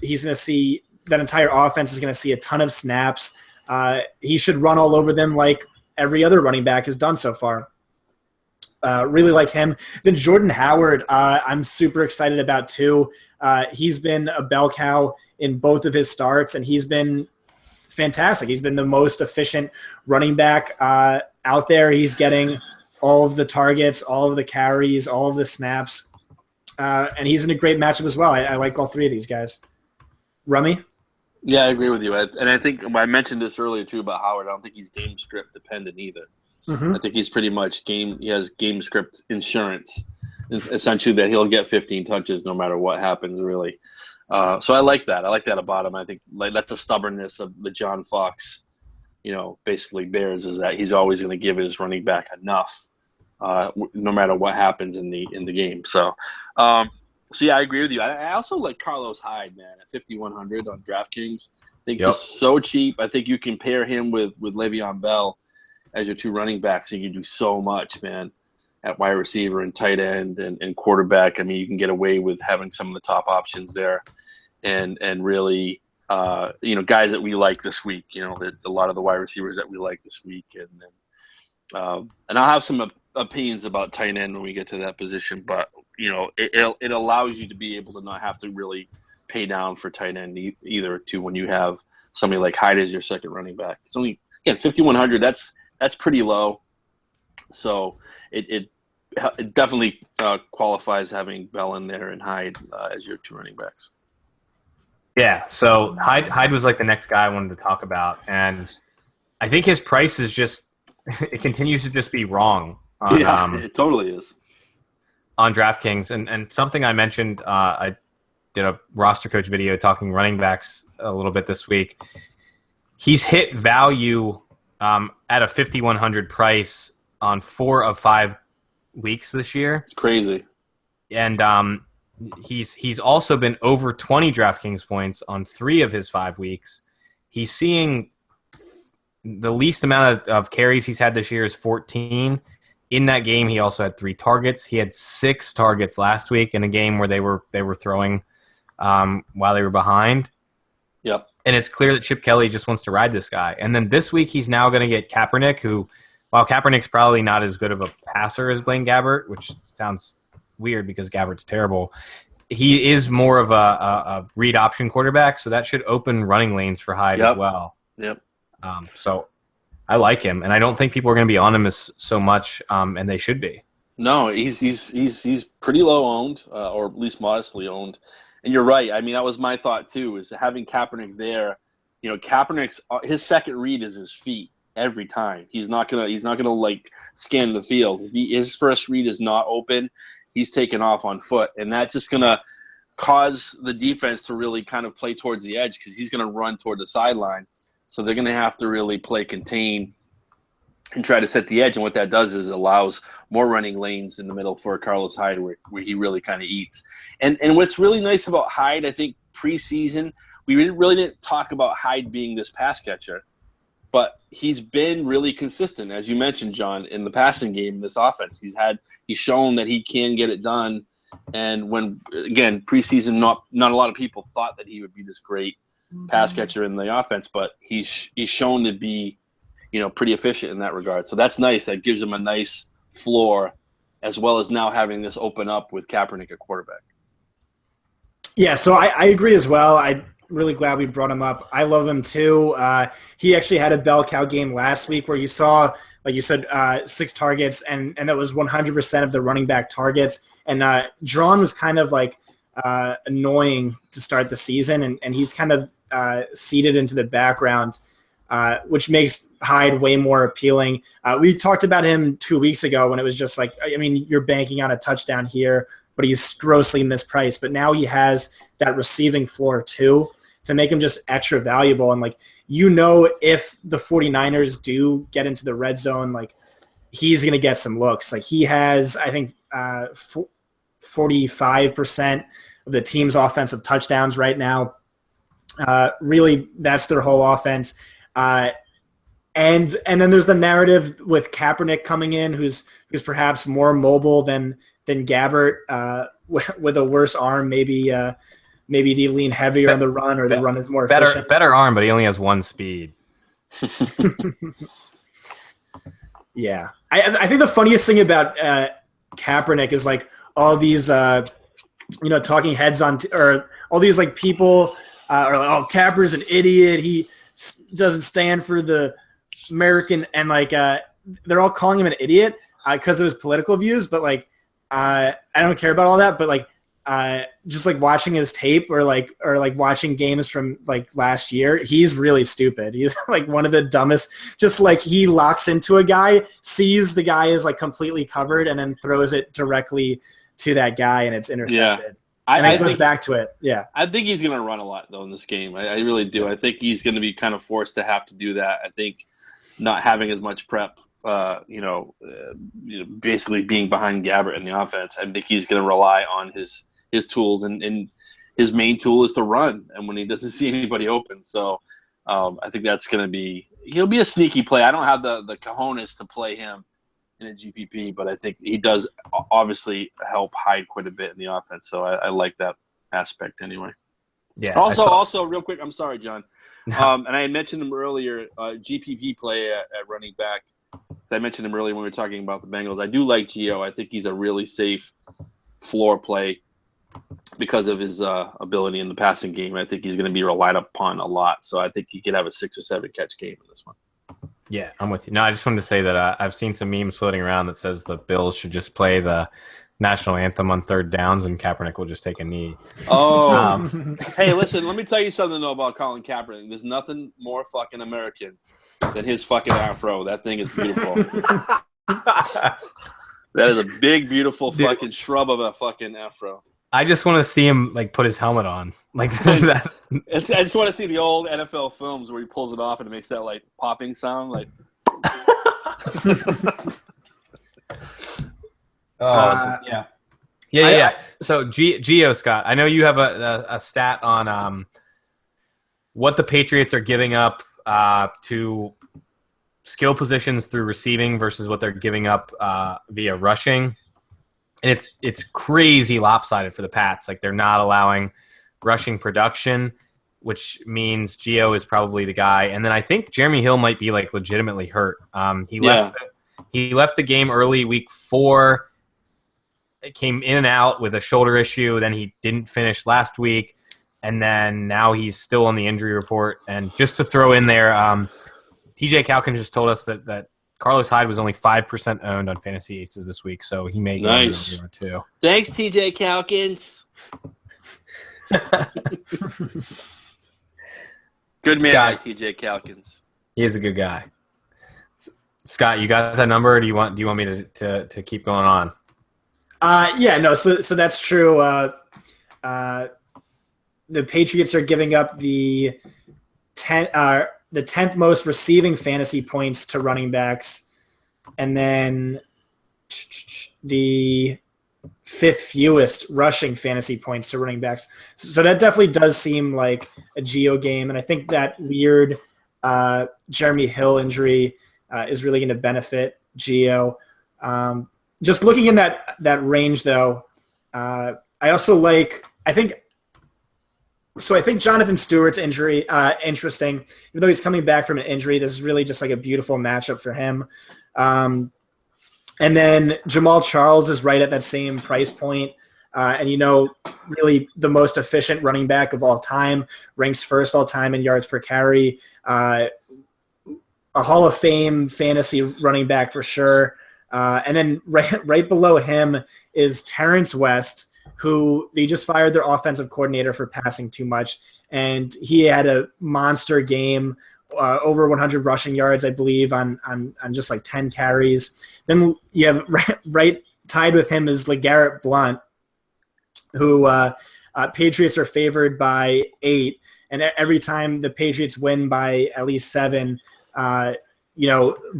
[SPEAKER 1] He's going to see that entire offense is going to see a ton of snaps. He should run all over them like every other running back has done so far. Really like him. Then Jordan Howard, I'm super excited about too. He's been a bell cow in both of his starts, and he's been fantastic. He's been the most efficient running back out there. He's getting all of the targets, all of the carries, all of the snaps, and he's in a great matchup as well. I like all three of these guys. Rummy?
[SPEAKER 2] Yeah, I agree with you. And I think I mentioned this earlier too about Howard. I don't think he's game script dependent either.
[SPEAKER 1] Mm-hmm.
[SPEAKER 2] I think he's pretty much he has game script insurance, essentially, that he'll get 15 touches no matter what happens, really. So I like that. I like that about him. I think that's the stubbornness of the John Fox, basically Bears, is that he's always going to give his running back enough, no matter what happens in the game. So yeah, I agree with you. I also like Carlos Hyde, man, at 5,100 on DraftKings. I think just so cheap. I think you can pair him with Le'Veon Bell as your two running backs, and you can do so much, man, at wide receiver and tight end and quarterback. I mean, you can get away with having some of the top options there, and really, guys that we like this week. A lot of the wide receivers that we like this week, and I'll have some opinions about tight end when we get to that position. But it allows you to be able to not have to really pay down for tight end either. Too, when you have somebody like Hyde as your second running back, it's only 5,100. That's pretty low, so it definitely qualifies having Bell in there and Hyde as your two running backs.
[SPEAKER 3] Yeah, so Hyde was like the next guy I wanted to talk about, and I think his price is just it continues to just be wrong.
[SPEAKER 2] It totally is.
[SPEAKER 3] On DraftKings, and something I mentioned, I did a roster coach video talking running backs a little bit this week. He's hit value at a 5,100 price on 4 of 5 weeks this year.
[SPEAKER 2] It's crazy.
[SPEAKER 3] And he's also been over 20 DraftKings points on 3 of his 5 weeks. He's seeing the least amount of carries he's had this year is 14. In that game, he also had 3 targets. He had 6 targets last week in a game where they were throwing while they were behind.
[SPEAKER 2] Yep.
[SPEAKER 3] And it's clear that Chip Kelly just wants to ride this guy. And then this week, he's now going to get Kaepernick, who, while Kaepernick's probably not as good of a passer as Blaine Gabbert, which sounds weird because Gabbert's terrible, he is more of a read option quarterback, so that should open running lanes for Hyde as well.
[SPEAKER 2] Yep.
[SPEAKER 3] So I like him, and I don't think people are going to be on him so much, and they should be.
[SPEAKER 2] No, he's pretty low owned, or at least modestly owned. And you're right. I mean, that was my thought too, is having Kaepernick there. Kaepernick's his second read is his feet every time. He's not gonna like scan the field. If his first read is not open, he's taken off on foot, and that's just gonna cause the defense to really kind of play towards the edge because he's gonna run toward the sideline. So they're gonna have to really play contain and try to set the edge. And what that does is allows more running lanes in the middle for Carlos Hyde where he really kind of eats. And what's really nice about Hyde, I think preseason, we really didn't talk about Hyde being this pass catcher, but he's been really consistent, as you mentioned, John, in the passing game in this offense. He's shown that he can get it done. And when, again, preseason, not a lot of people thought that he would be this great pass catcher in the offense, but he's shown to be pretty efficient in that regard. So that's nice. That gives him a nice floor, as well as now having this open up with Kaepernick at quarterback.
[SPEAKER 1] Yeah, so I agree as well. I'm really glad we brought him up. I love him too. He actually had a bell cow game last week where you saw, like you said, 6 targets, and that was 100% of the running back targets. And Drawn was kind of like annoying to start the season, and he's kind of seeded into the background, which makes Hyde way more appealing. We talked about him 2 weeks ago when it was just like, I mean, you're banking on a touchdown here, but he's grossly mispriced. But now he has that receiving floor too to make him just extra valuable. And if the 49ers do get into the red zone, he's going to get some looks. He has, I think, 45% of the team's offensive touchdowns right now. Really, that's their whole offense. And then there's the narrative with Kaepernick coming in, who's perhaps more mobile than Gabbert, with a worse arm. Maybe they lean heavier on the run, or the run is more efficient.
[SPEAKER 3] Better arm, but he only has one speed.
[SPEAKER 1] Yeah, I think the funniest thing about Kaepernick is like all these talking heads or all these like people are like, oh, Kaeper's an idiot. He doesn't stand for the American, and like they're all calling him an idiot because of his political views. But like I don't care about all that. But like just like watching his tape or watching games from like last year, he's really stupid. He's like one of the dumbest. Just like he locks into a guy, sees the guy is like completely covered, and then throws it directly to that guy, and it's intercepted.
[SPEAKER 2] Yeah.
[SPEAKER 1] And it goes back to it. Yeah.
[SPEAKER 2] I think he's going to run a lot, though, in this game. I really do. I think he's going to be kind of forced to have to do that. I think not having as much prep, basically being behind Gabbert in the offense, I think he's going to rely on his tools, and his main tool is to run, and when he doesn't see anybody open. So I think that's going to be – he'll be a sneaky play. I don't have the cojones to play him in a GPP, but I think he does obviously help hide quite a bit in the offense. So I like that aspect anyway.
[SPEAKER 3] Yeah.
[SPEAKER 2] Also, real quick, I'm sorry, John. And I mentioned him earlier, GPP play at running back. So I mentioned him earlier when we were talking about the Bengals. I do like Gio. I think he's a really safe floor play because of his ability in the passing game. I think he's going to be relied upon a lot. So I think he could have a 6 or 7 catch game in this one.
[SPEAKER 3] Yeah, I'm with you. No, I just wanted to say that I've seen some memes floating around that says the Bills should just play the national anthem on third downs and Kaepernick will just take a knee.
[SPEAKER 2] Oh, hey, listen, let me tell you something, though, about Colin Kaepernick. There's nothing more fucking American than his fucking afro. That thing is beautiful. That is a big, beautiful fucking shrub of a fucking afro.
[SPEAKER 3] I just want to see him like put his helmet on, like that.
[SPEAKER 2] I just want to see the old NFL films where he pulls it off and it makes that like popping sound, like.
[SPEAKER 3] Yeah. So Gio, Scott, I know you have a stat on what the Patriots are giving up to skill positions through receiving versus what they're giving up via rushing. And it's crazy lopsided for the Pats. Like they're not allowing rushing production, which means Gio is probably the guy. And then I think Jeremy Hill might be like legitimately hurt. He left the game early week 4. It came in and out with a shoulder issue. Then he didn't finish last week. And then now he's still on the injury report. And just to throw in there, TJ Calkins just told us that Carlos Hyde was only 5% owned on Fantasy Aces this week, so he may get over too.
[SPEAKER 2] Thanks, TJ Calkins. Good man,
[SPEAKER 3] Scott,
[SPEAKER 2] TJ Calkins.
[SPEAKER 3] He is a good guy. Scott, you got that number? Or do you want me to keep going on?
[SPEAKER 1] So that's true. The Patriots are giving up the 10th most receiving fantasy points to running backs, and then the 5th fewest rushing fantasy points to running backs. So that definitely does seem like a Gio game, and I think that weird Jeremy Hill injury is really going to benefit Gio. Just looking in that range, though, I think Jonathan Stewart's injury interesting. Even though he's coming back from an injury, this is really just like a beautiful matchup for him. And then Jamal Charles is right at that same price point. And really the most efficient running back of all time, ranks first all time in yards per carry. A Hall of Fame fantasy running back for sure. And then right below him is Terrence West, who they just fired their offensive coordinator for passing too much. And he had a monster game, over 100 rushing yards, I believe, on just like 10 carries. Then you have right tied with him is LeGarrette Blount, who Patriots are favored by 8. And every time the Patriots win by at least 7,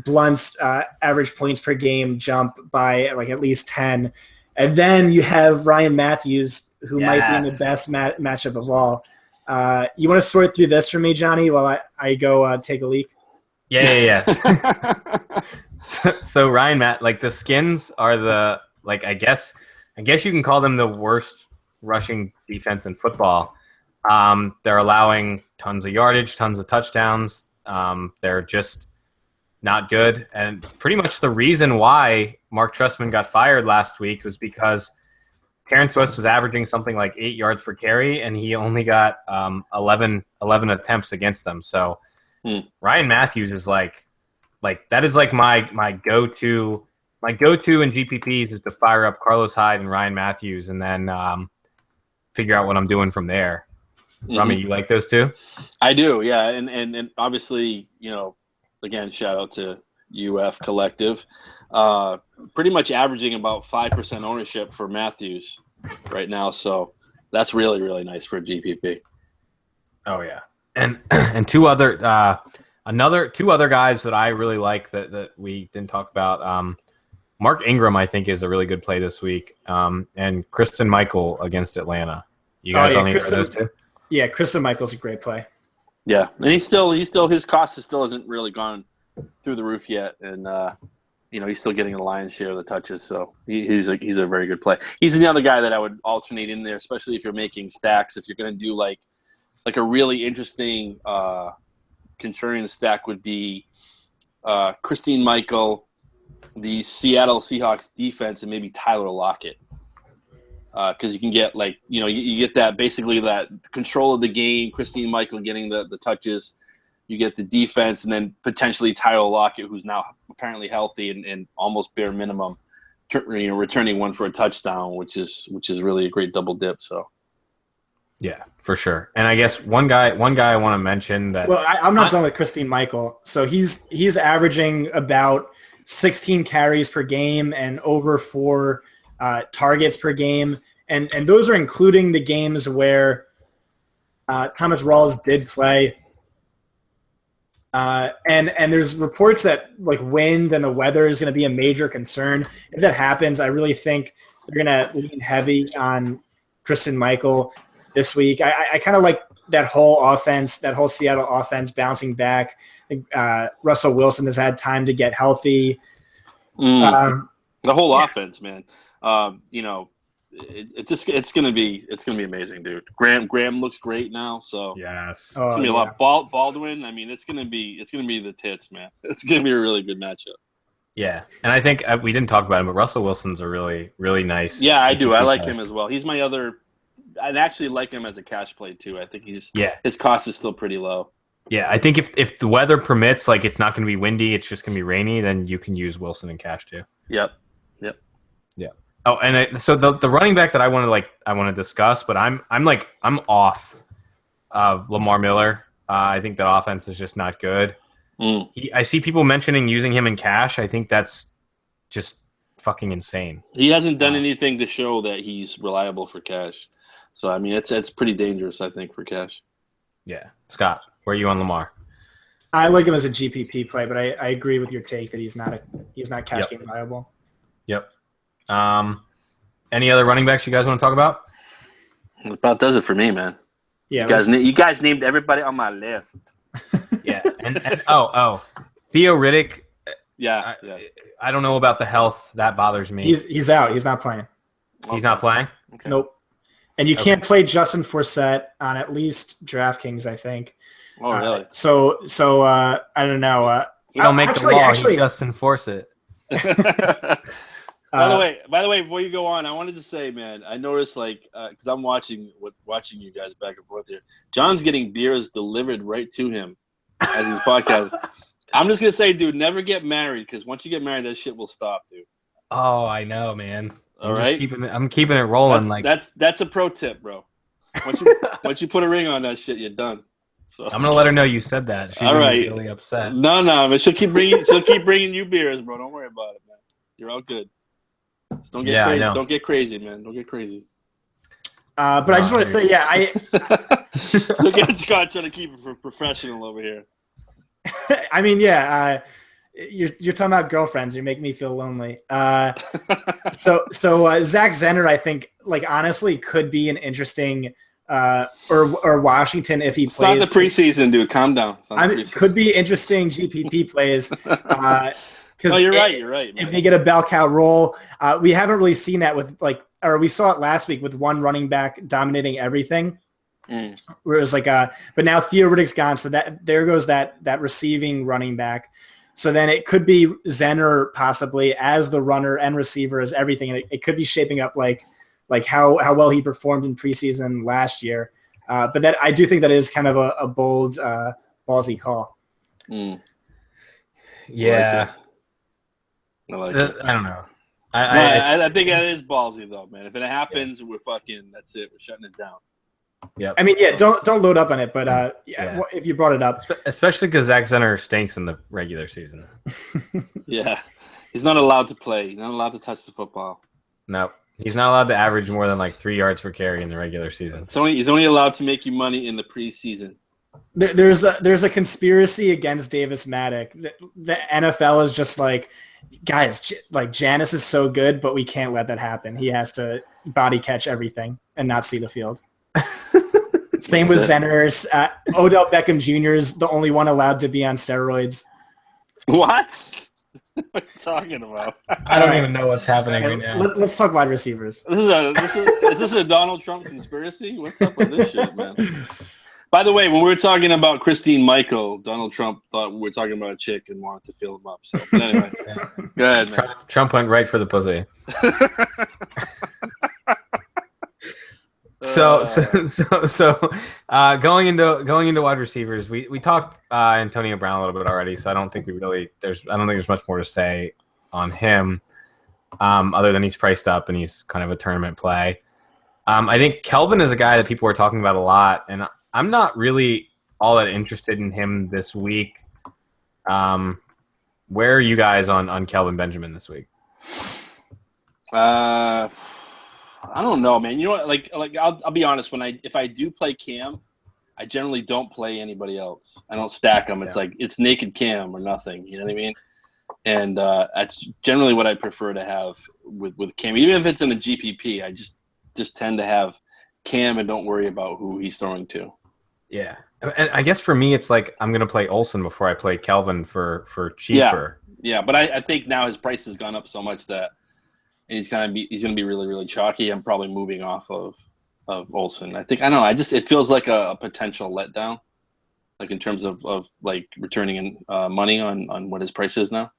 [SPEAKER 1] Blount's average points per game jump by like at least 10. And then you have Ryan Matthews, who might be in the best matchup of all. You want to sort through this for me, Johnny, while I go take a leak?
[SPEAKER 3] Yeah. So Ryan, Matt, like the Skins are I guess you can call them the worst rushing defense in football. They're allowing tons of yardage, tons of touchdowns. They're just not good. And pretty much the reason why Mark Trestman got fired last week was because Terrence West was averaging something like 8 yards per carry, and he only got 11 attempts against them. So Ryan Matthews is like that is like my go-to in GPPs is to fire up Carlos Hyde and Ryan Matthews and then figure out what I'm doing from there. Rami, you like those two?
[SPEAKER 2] I do, yeah. And obviously, again, shout out to UF Collective. Pretty much averaging about 5% ownership for Matthews right now. So that's really, really nice for a GPP.
[SPEAKER 3] Oh, yeah. And two other guys that I really like that we didn't talk about. Mark Ingram, I think, is a really good play this week. And Kristen Michael against Atlanta. You guys on either of those two?
[SPEAKER 1] Yeah, Kristen Michael's a great play.
[SPEAKER 2] Yeah, and he's still his cost still hasn't really gone through the roof yet, and he's still getting a lion's share of the touches. So he's a very good play. He's another guy that I would alternate in there, especially if you're making stacks. If you're going to do like a really interesting contrarian stack would be Christine Michael, the Seattle Seahawks defense, and maybe Tyler Lockett. Because you can get you get that basically that control of the game, Christine Michael getting the touches, you get the defense, and then potentially Tyler Lockett, who's now apparently healthy and almost bare minimum, returning one for a touchdown, which is really a great double dip. So
[SPEAKER 3] yeah, for sure. And I guess one guy I want to mention that.
[SPEAKER 1] Well, I'm not done with Christine Michael. So he's averaging about 16 carries per game and over 4 targets per game. And those are including the games where Thomas Rawls did play. And there's reports that like wind and the weather is going to be a major concern. If that happens, I really think they're going to lean heavy on Kristen Michael this week. I kind of like that whole offense, that whole Seattle offense bouncing back. I think Russell Wilson has had time to get healthy.
[SPEAKER 2] The whole offense, man. It's gonna be amazing, dude. Graham looks great now, so
[SPEAKER 3] yes,
[SPEAKER 2] it's gonna be a lot. Baldwin, I mean, it's gonna be the tits, man. It's gonna be a really good matchup.
[SPEAKER 3] Yeah, and I think we didn't talk about him, but Russell Wilson's a really, really nice.
[SPEAKER 2] Yeah, I do. I like him as well. He's my other. I'd actually like him as a cash play too. I think his cost is still pretty low.
[SPEAKER 3] Yeah, I think if the weather permits, like it's not going to be windy, it's just going to be rainy, then you can use Wilson in cash too.
[SPEAKER 2] Yep.
[SPEAKER 3] Oh, and so the running back that I want to discuss, but I'm off of Lamar Miller. I think that offense is just not good. I see people mentioning using him in cash. I think that's just fucking insane.
[SPEAKER 2] He hasn't done anything to show that he's reliable for cash. So I mean, it's pretty dangerous, I think, for cash.
[SPEAKER 3] Yeah, Scott, where are you on Lamar?
[SPEAKER 1] I like him as a GPP play, but I agree with your take that he's not cash game viable.
[SPEAKER 3] Yep. Any other running backs you guys want to talk about?
[SPEAKER 2] That about does it for me, man.
[SPEAKER 1] Yeah,
[SPEAKER 2] you guys named everybody on my list.
[SPEAKER 3] Yeah, and Theo Riddick.
[SPEAKER 2] Yeah.
[SPEAKER 3] I don't know about the health. That bothers me.
[SPEAKER 1] He's out. He's not playing.
[SPEAKER 3] He's not playing?
[SPEAKER 2] Okay.
[SPEAKER 1] Nope. And you can't play Justin Forsett on at least DraftKings, I think.
[SPEAKER 2] Oh, really?
[SPEAKER 1] So I don't know.
[SPEAKER 3] He don't make the law. He just enforce it.
[SPEAKER 2] By the way, before you go on, I wanted to say, man, I noticed because I'm watching you guys back and forth here. John's getting beers delivered right to him as his podcast. I'm just gonna say, dude, never get married because once you get married, that shit will stop, dude.
[SPEAKER 3] Oh, I know, man. I'm keeping it rolling.
[SPEAKER 2] That's a pro tip, bro. Once you put a ring on that shit, you're done. So
[SPEAKER 3] I'm gonna let her know you said that. She's gonna be really upset.
[SPEAKER 2] No, but she'll keep bringing you beers, bro. Don't worry about it, man. You're all good. Just don't get crazy. Don't get crazy, man. Don't get crazy.
[SPEAKER 1] But I just want to say,
[SPEAKER 2] look at Scott trying to keep it professional over here.
[SPEAKER 1] I mean, you're talking about girlfriends. You're making me feel lonely. So Zach Zenner, I think, honestly, could be an interesting or Washington if he
[SPEAKER 2] It's
[SPEAKER 1] plays.
[SPEAKER 2] not the preseason, dude. Calm down.
[SPEAKER 1] Could be interesting GPP plays.
[SPEAKER 2] No, you're right. You're right, man.
[SPEAKER 1] If they get a bell cow roll, we haven't really seen that with or we saw it last week with one running back dominating everything. Where it was but now Theo Riddick's gone, so that there goes that receiving running back. So then it could be Zenner possibly as the runner and receiver as everything, and it could be shaping up like how well he performed in preseason last year. But that I do think that is kind of a bold, ballsy call.
[SPEAKER 3] Yeah.
[SPEAKER 2] I like it.
[SPEAKER 3] I don't know.
[SPEAKER 2] I think that is ballsy though, man. If it happens, we're fucking. That's it. We're shutting it down.
[SPEAKER 3] Yeah.
[SPEAKER 1] I mean, don't load up on it, but if you brought it up,
[SPEAKER 3] especially because Zach Zenner stinks in the regular season.
[SPEAKER 2] Yeah, he's not allowed to play. He's not allowed to touch the football.
[SPEAKER 3] No, he's not allowed to average more than 3 yards per carry in the regular season.
[SPEAKER 2] He's only allowed to make you money in the preseason.
[SPEAKER 1] There's a conspiracy against Davis Maddock. The NFL is just guys, Janis is so good, but we can't let that happen. He has to body catch everything and not see the field. Same with Zenner's. Odell Beckham Jr. is the only one allowed to be on steroids.
[SPEAKER 2] What? What are you talking about?
[SPEAKER 3] I don't even know what's happening right now.
[SPEAKER 1] Let's talk wide receivers.
[SPEAKER 2] Is this a Donald Trump conspiracy? What's up with this shit, man? By the way, when we were talking about Christine Michael, Donald Trump thought we were talking about a chick and wanted to fill him up. So, but anyway, go ahead, man.
[SPEAKER 3] Trump went right for the pussy. So going into wide receivers, we talked Antonio Brown a little bit already, so I don't think there's much more to say on him, other than he's priced up and he's kind of a tournament play. I think Kelvin is a guy that people are talking about a lot, and I'm not really all that interested in him this week. Where are you guys on Kelvin Benjamin this week?
[SPEAKER 2] I don't know, man. You know what? I'll be honest. If I do play Cam, I generally don't play anybody else. I don't stack them. It's it's naked Cam or nothing. You know what I mean? And that's generally what I prefer to have with Cam. Even if it's in a GPP, I just tend to have Cam and don't worry about who he's throwing to.
[SPEAKER 3] Yeah, and I guess for me, it's I'm going to play Olsen before I play Kelvin for cheaper.
[SPEAKER 2] Yeah, but I think now his price has gone up so much that. And he's going to be really, really chalky. I'm probably moving off of Olsen. It feels like a potential letdown, in terms of returning money on what his price is now.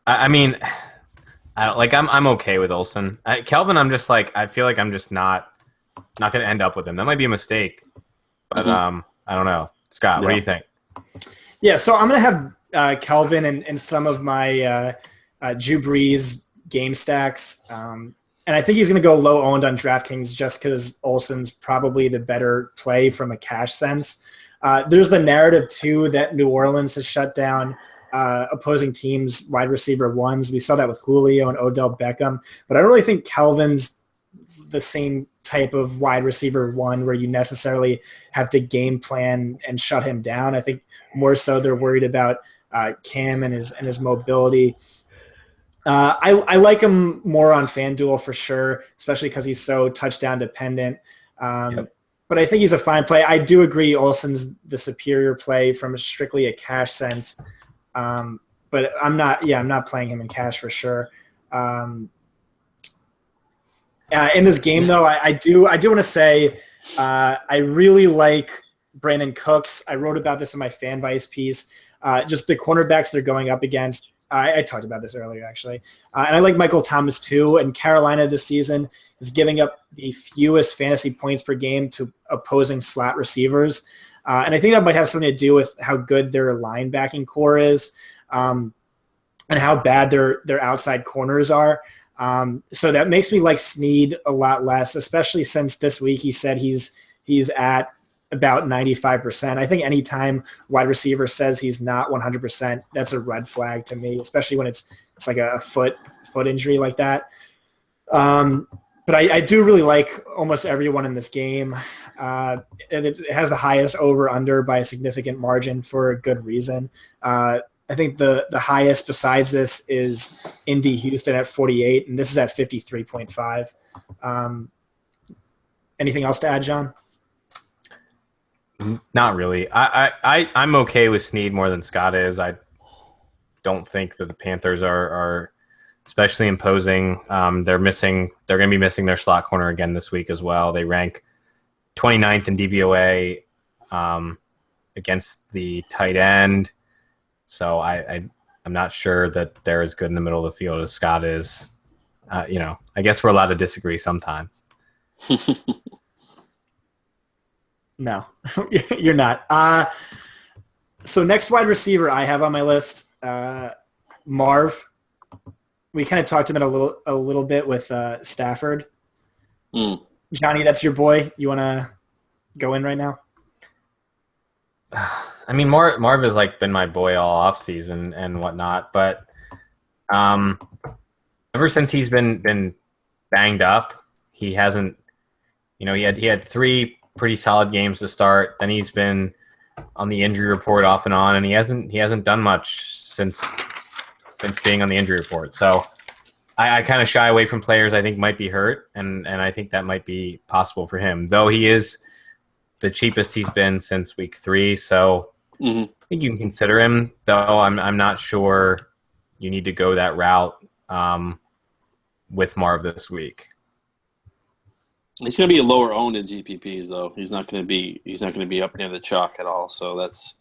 [SPEAKER 3] I'm okay with Olsen. Kelvin, I'm just I feel like I'm just not going to end up with him. That might be a mistake, but I don't know. Scott, what do you think?
[SPEAKER 1] Yeah, so I'm going to have Kelvin and some of my Drew Brees game stacks. And I think he's going to go low owned on DraftKings just because Olsen's probably the better play from a cash sense. There's the narrative, too, that New Orleans has shut down opposing teams' wide receiver ones. We saw that with Julio and Odell Beckham. But I don't really think Kelvin's the same type of wide receiver one where you necessarily have to game plan and shut him down. I think more so they're worried about Cam and his mobility. I like him more on FanDuel for sure, especially because he's so touchdown dependent. But I think he's a fine play. I do agree Olsen's the superior play from strictly a cash sense. But I'm not playing him in cash for sure. In this game, though, I do want to say I really like Brandon Cooks. I wrote about this in my FanVice piece. Just the cornerbacks they're going up against. I talked about this earlier, actually. And I like Michael Thomas, too. And Carolina this season is giving up the fewest fantasy points per game to opposing slot receivers. And I think that might have something to do with how good their linebacking core is and how bad their outside corners are. So that makes me like Snead a lot less, especially since this week he said he's at about 95%. I think anytime wide receiver says he's not 100%, that's a red flag to me, especially when it's like a foot injury like that. But I do really like almost everyone in this game. And it has the highest over-under by a significant margin for a good reason. I think the highest besides this is Indy Houston at 48, and this is at 53.5. Anything else to add, John?
[SPEAKER 3] Not really. I'm okay with Snead more than Scott is. I don't think that the Panthers are especially imposing. They're going to be missing their slot corner again this week as well. They rank 29th in DVOA against the tight end. So I'm not sure that they're as good in the middle of the field as Scott is. I guess we're allowed to disagree sometimes.
[SPEAKER 1] No, you're not. So next wide receiver I have on my list, Marv. We kind of talked about a little bit with Stafford. Johnny, that's your boy. You want to go in right now?
[SPEAKER 3] I mean, Marv has been my boy all off season and whatnot, but ever since he's been banged up, he hasn't. He had 3 pretty solid games to start. Then he's been on the injury report off and on, and he hasn't done much since being on the injury report. So I kind of shy away from players I think might be hurt, and I think that might be possible for him. Though he is the cheapest he's been since week 3, so I think you can consider him. Though I'm not sure you need to go that route with Marv this week.
[SPEAKER 2] He's going to be a lower owned in GPPs, though. He's not going to be up near the chalk at all. So that's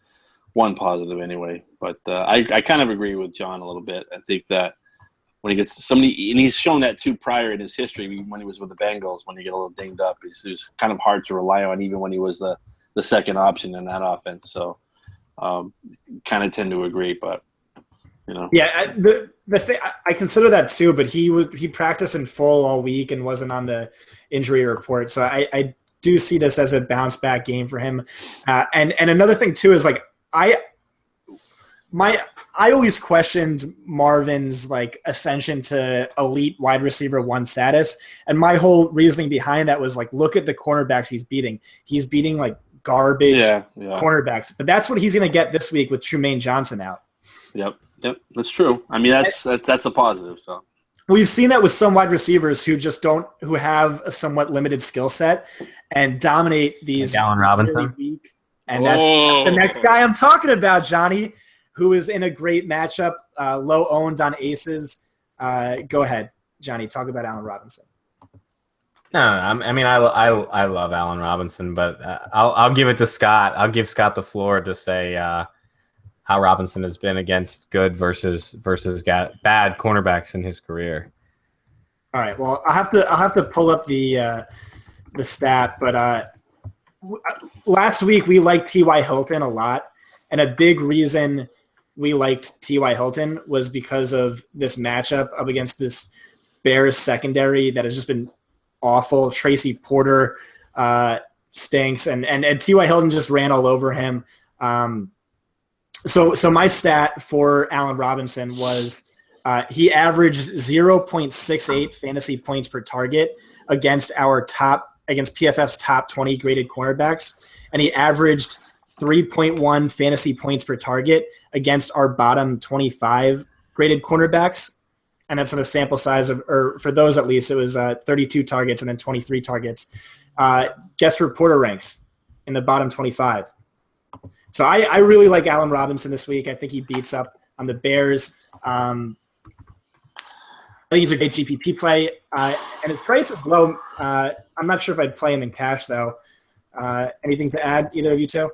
[SPEAKER 2] one positive anyway. But I kind of agree with John a little bit. I think that when he gets to somebody, and he's shown that too prior in his history when he was with the Bengals, when he get a little dinged up, he's kind of hard to rely on, even when he was the second option in that offense. So kind of tend to agree, but.
[SPEAKER 1] Yeah, the thing I consider that too, but he practiced in full all week and wasn't on the injury report, so I do see this as a bounce back game for him. And another thing too is I always questioned Marvin's ascension to elite wide receiver 1 status, and my whole reasoning behind that was look at the cornerbacks he's beating. He's beating garbage cornerbacks, but that's what he's going to get this week with Trumaine Johnson out.
[SPEAKER 2] Yep, that's true. I mean, that's a positive. So
[SPEAKER 1] we've seen that with some wide receivers who have a somewhat limited skill set and dominate these.
[SPEAKER 3] Allen Robinson,
[SPEAKER 1] really and that's the next guy I'm talking about, Johnny, who is in a great matchup, low owned on aces. Go ahead, Johnny. Talk about Allen Robinson.
[SPEAKER 3] No, I mean, I love Allen Robinson, but I'll give it to Scott. I'll give Scott the floor to say how Robinson has been against good versus bad cornerbacks in his career.
[SPEAKER 1] All right. Well, I'll have to pull up the stat, but last week we liked T.Y. Hilton a lot, and a big reason we liked T.Y. Hilton was because of this matchup up against this Bears secondary that has just been awful. Tracy Porter stinks, and T.Y. Hilton just ran all over him. So my stat for Allen Robinson was he averaged 0.68 fantasy points per target against PFF's top 20 graded cornerbacks, and he averaged 3.1 fantasy points per target against our bottom 25 graded cornerbacks, and that's in a sample size of, or for those at least, it was 32 targets and then 23 targets. Guess where Porter ranks in the bottom 25? So I really like Allen Robinson this week. I think he beats up on the Bears. I think he's a great GPP play, and his price is low. I'm not sure if I'd play him in cash though. Anything to add, either of you two?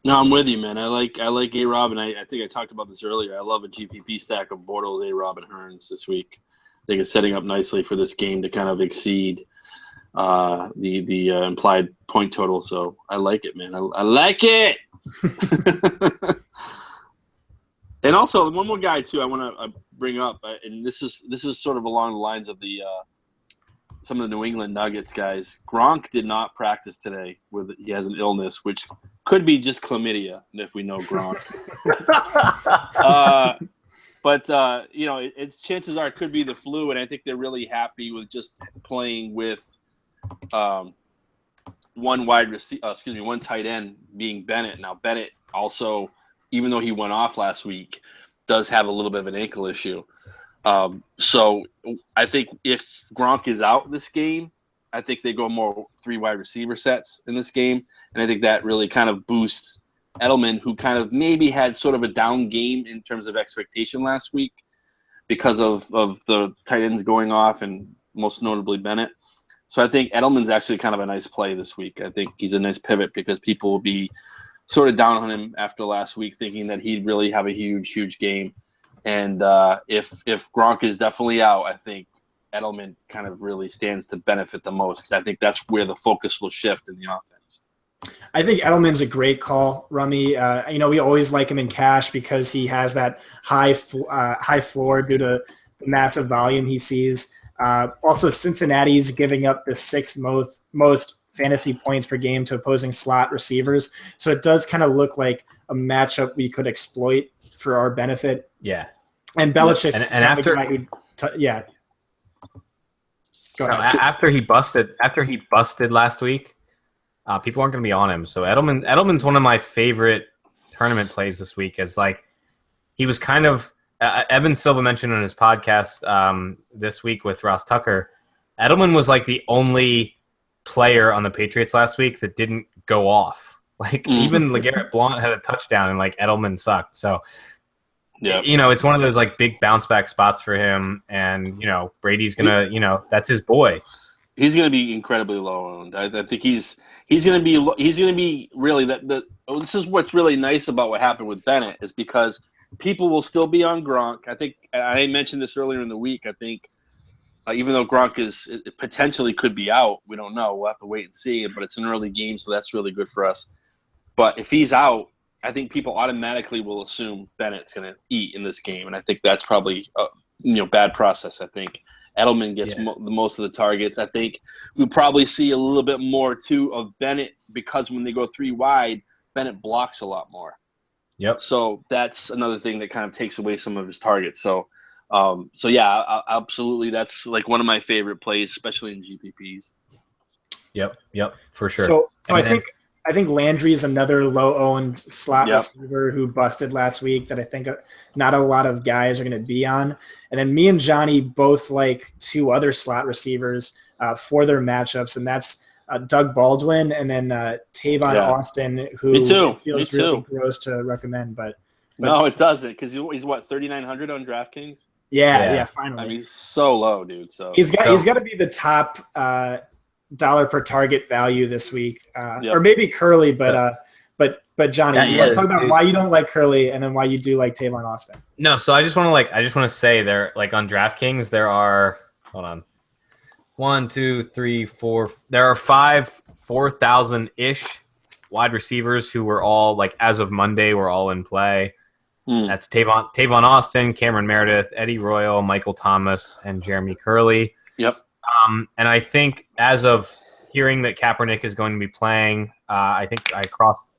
[SPEAKER 2] No, I'm with you, man. I like A-Rob, and I think I talked about this earlier. I love a GPP stack of Bortles, A-Rob, and Hearns this week. I think it's setting up nicely for this game to kind of exceed the implied point total. So I like it, man. I like it. And also one more guy too I want to bring up, and this is sort of along the lines of the some of the New England Nuggets guys. Gronk did not practice today. He has an illness, which could be just chlamydia if we know Gronk. But chances are it could be the flu, and I think they're really happy with just playing with one tight end being Bennett. Now Bennett also, even though he went off last week, does have a little bit of an ankle issue. So I think if Gronk is out this game, I think they go more 3 wide receiver sets in this game, and I think that really kind of boosts Edelman, who kind of maybe had sort of a down game in terms of expectation last week because of the tight ends going off and most notably Bennett. So I think Edelman's actually kind of a nice play this week. I think he's a nice pivot because people will be sort of down on him after last week, thinking that he'd really have a huge game. And if Gronk is definitely out, I think Edelman kind of really stands to benefit the most because I think that's where the focus will shift in the offense.
[SPEAKER 1] I think Edelman's a great call, Rummy. We always like him in cash because he has that high floor due to the massive volume he sees. Also, Cincinnati's giving up the 6th most fantasy points per game to opposing slot receivers. So it does kind of look like a matchup we could exploit for our benefit.
[SPEAKER 3] Yeah.
[SPEAKER 1] And Belichick.
[SPEAKER 3] And after
[SPEAKER 1] Go ahead.
[SPEAKER 3] After he busted last week, people aren't going to be on him. So Edelman's one of my favorite tournament plays this week. As like he was kind of Evan Silva mentioned on his podcast this week with Ross Tucker. Edelman was like the only player on the Patriots last week that didn't go off. Like even LeGarrette Blount had a touchdown and like Edelman sucked. So. Yeah, it's one of those like big bounce back spots for him, and Brady's gonna, that's his boy.
[SPEAKER 2] He's gonna be incredibly low owned. I think he's gonna be really this is what's really nice about what happened with Bennett is because people will still be on Gronk. I think I mentioned this earlier in the week. I think even though Gronk potentially could be out, we don't know. We'll have to wait and see. But it's an early game, so that's really good for us. But if he's out, I think people automatically will assume Bennett's going to eat in this game, and I think that's probably bad process. I think Edelman gets the most of the targets. I think we'll probably see a little bit more too of Bennett because when they go 3 wide, Bennett blocks a lot more.
[SPEAKER 3] Yep.
[SPEAKER 2] So that's another thing that kind of takes away some of his targets. So yeah, absolutely, that's like one of my favorite plays, especially in GPPs.
[SPEAKER 3] Yep, for sure.
[SPEAKER 1] So I think Landry is another low-owned slot receiver who busted last week that I think not a lot of guys are going to be on. And then me and Johnny both like 2 other slot receivers for their matchups, and that's Doug Baldwin and then Tavon Austin, who feels really gross to recommend. But
[SPEAKER 2] no, it doesn't because he's what, 3,900 on DraftKings?
[SPEAKER 1] Yeah, finally.
[SPEAKER 2] I mean, he's so low, dude. So
[SPEAKER 1] he's got to be the top dollar per target value this week, or maybe Curly, but Johnny, you want to talk about why you don't like Curly and then why you do like Tavon Austin?
[SPEAKER 3] No, so I just want to say there, like on DraftKings, there are 1, 2, 3, 4. There are 5 4,000-ish wide receivers who were all like as of Monday were all in play. That's Tavon Austin, Cameron Meredith, Eddie Royal, Michael Thomas, and Jeremy Curley.
[SPEAKER 2] Yep.
[SPEAKER 3] And I think as of hearing that Kaepernick is going to be playing, I think I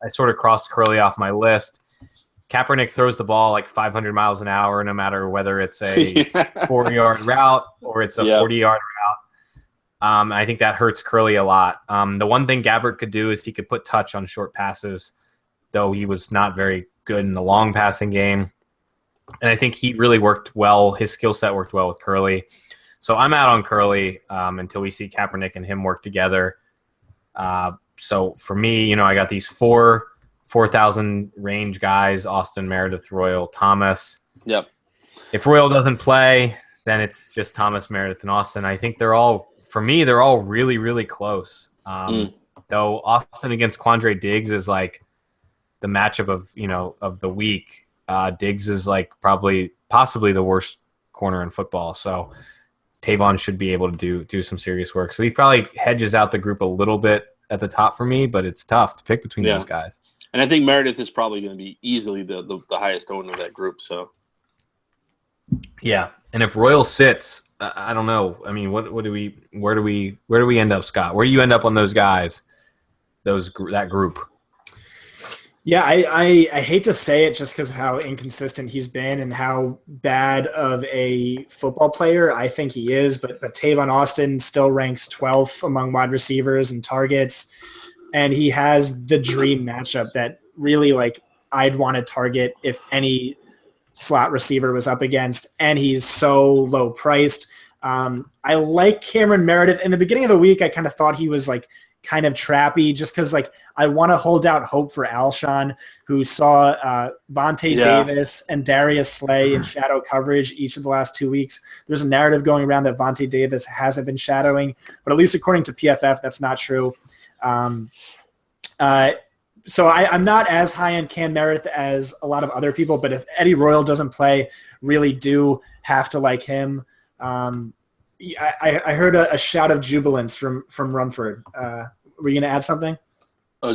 [SPEAKER 3] sort of crossed Curley off my list. Kaepernick throws the ball like 500 miles an hour, no matter whether it's a 40-yard route or it's a 40-yard route. I think that hurts Curley a lot. The one thing Gabbert could do is he could put touch on short passes, though he was not very good in the long passing game. And I think he really worked well. His skill set worked well with Curley. So I'm out on Curley until we see Kaepernick and him work together. So for me, I got these 4,000 range guys: Austin, Meredith, Royal, Thomas.
[SPEAKER 2] Yep.
[SPEAKER 3] If Royal doesn't play, then it's just Thomas, Meredith, and Austin. I think they're all really, really close. Though Austin against Quandre Diggs is like the matchup of the week. Diggs is like possibly the worst corner in football. So Tavon should be able to do some serious work. So he probably hedges out the group a little bit at the top for me, but it's tough to pick between those guys.
[SPEAKER 2] And I think Meredith is probably going to be easily the highest owner of that group. So
[SPEAKER 3] yeah, and if Royal sits, I don't know. I mean, where do we end up, Scott? Where do you end up on those guys? That group.
[SPEAKER 1] Yeah, I hate to say it just because of how inconsistent he's been and how bad of a football player I think he is, but Tavon Austin still ranks 12th among wide receivers and targets, and he has the dream matchup that really like I'd want to target if any slot receiver was up against, and he's so low priced. I like Cameron Meredith. In the beginning of the week, I kind of thought he was like kind of trappy just because like I want to hold out hope for Alshon, who saw Vontae Davis and Darius Slay in shadow coverage each of the last 2 weeks. There's a narrative going around that Vontae Davis hasn't been shadowing, but at least according to PFF, that's not true. So I'm not as high on Cam Meredith as a lot of other people, but if Eddie Royal doesn't play, really do have to like him. I heard a shout of jubilance from Rumford. Were you going to add something?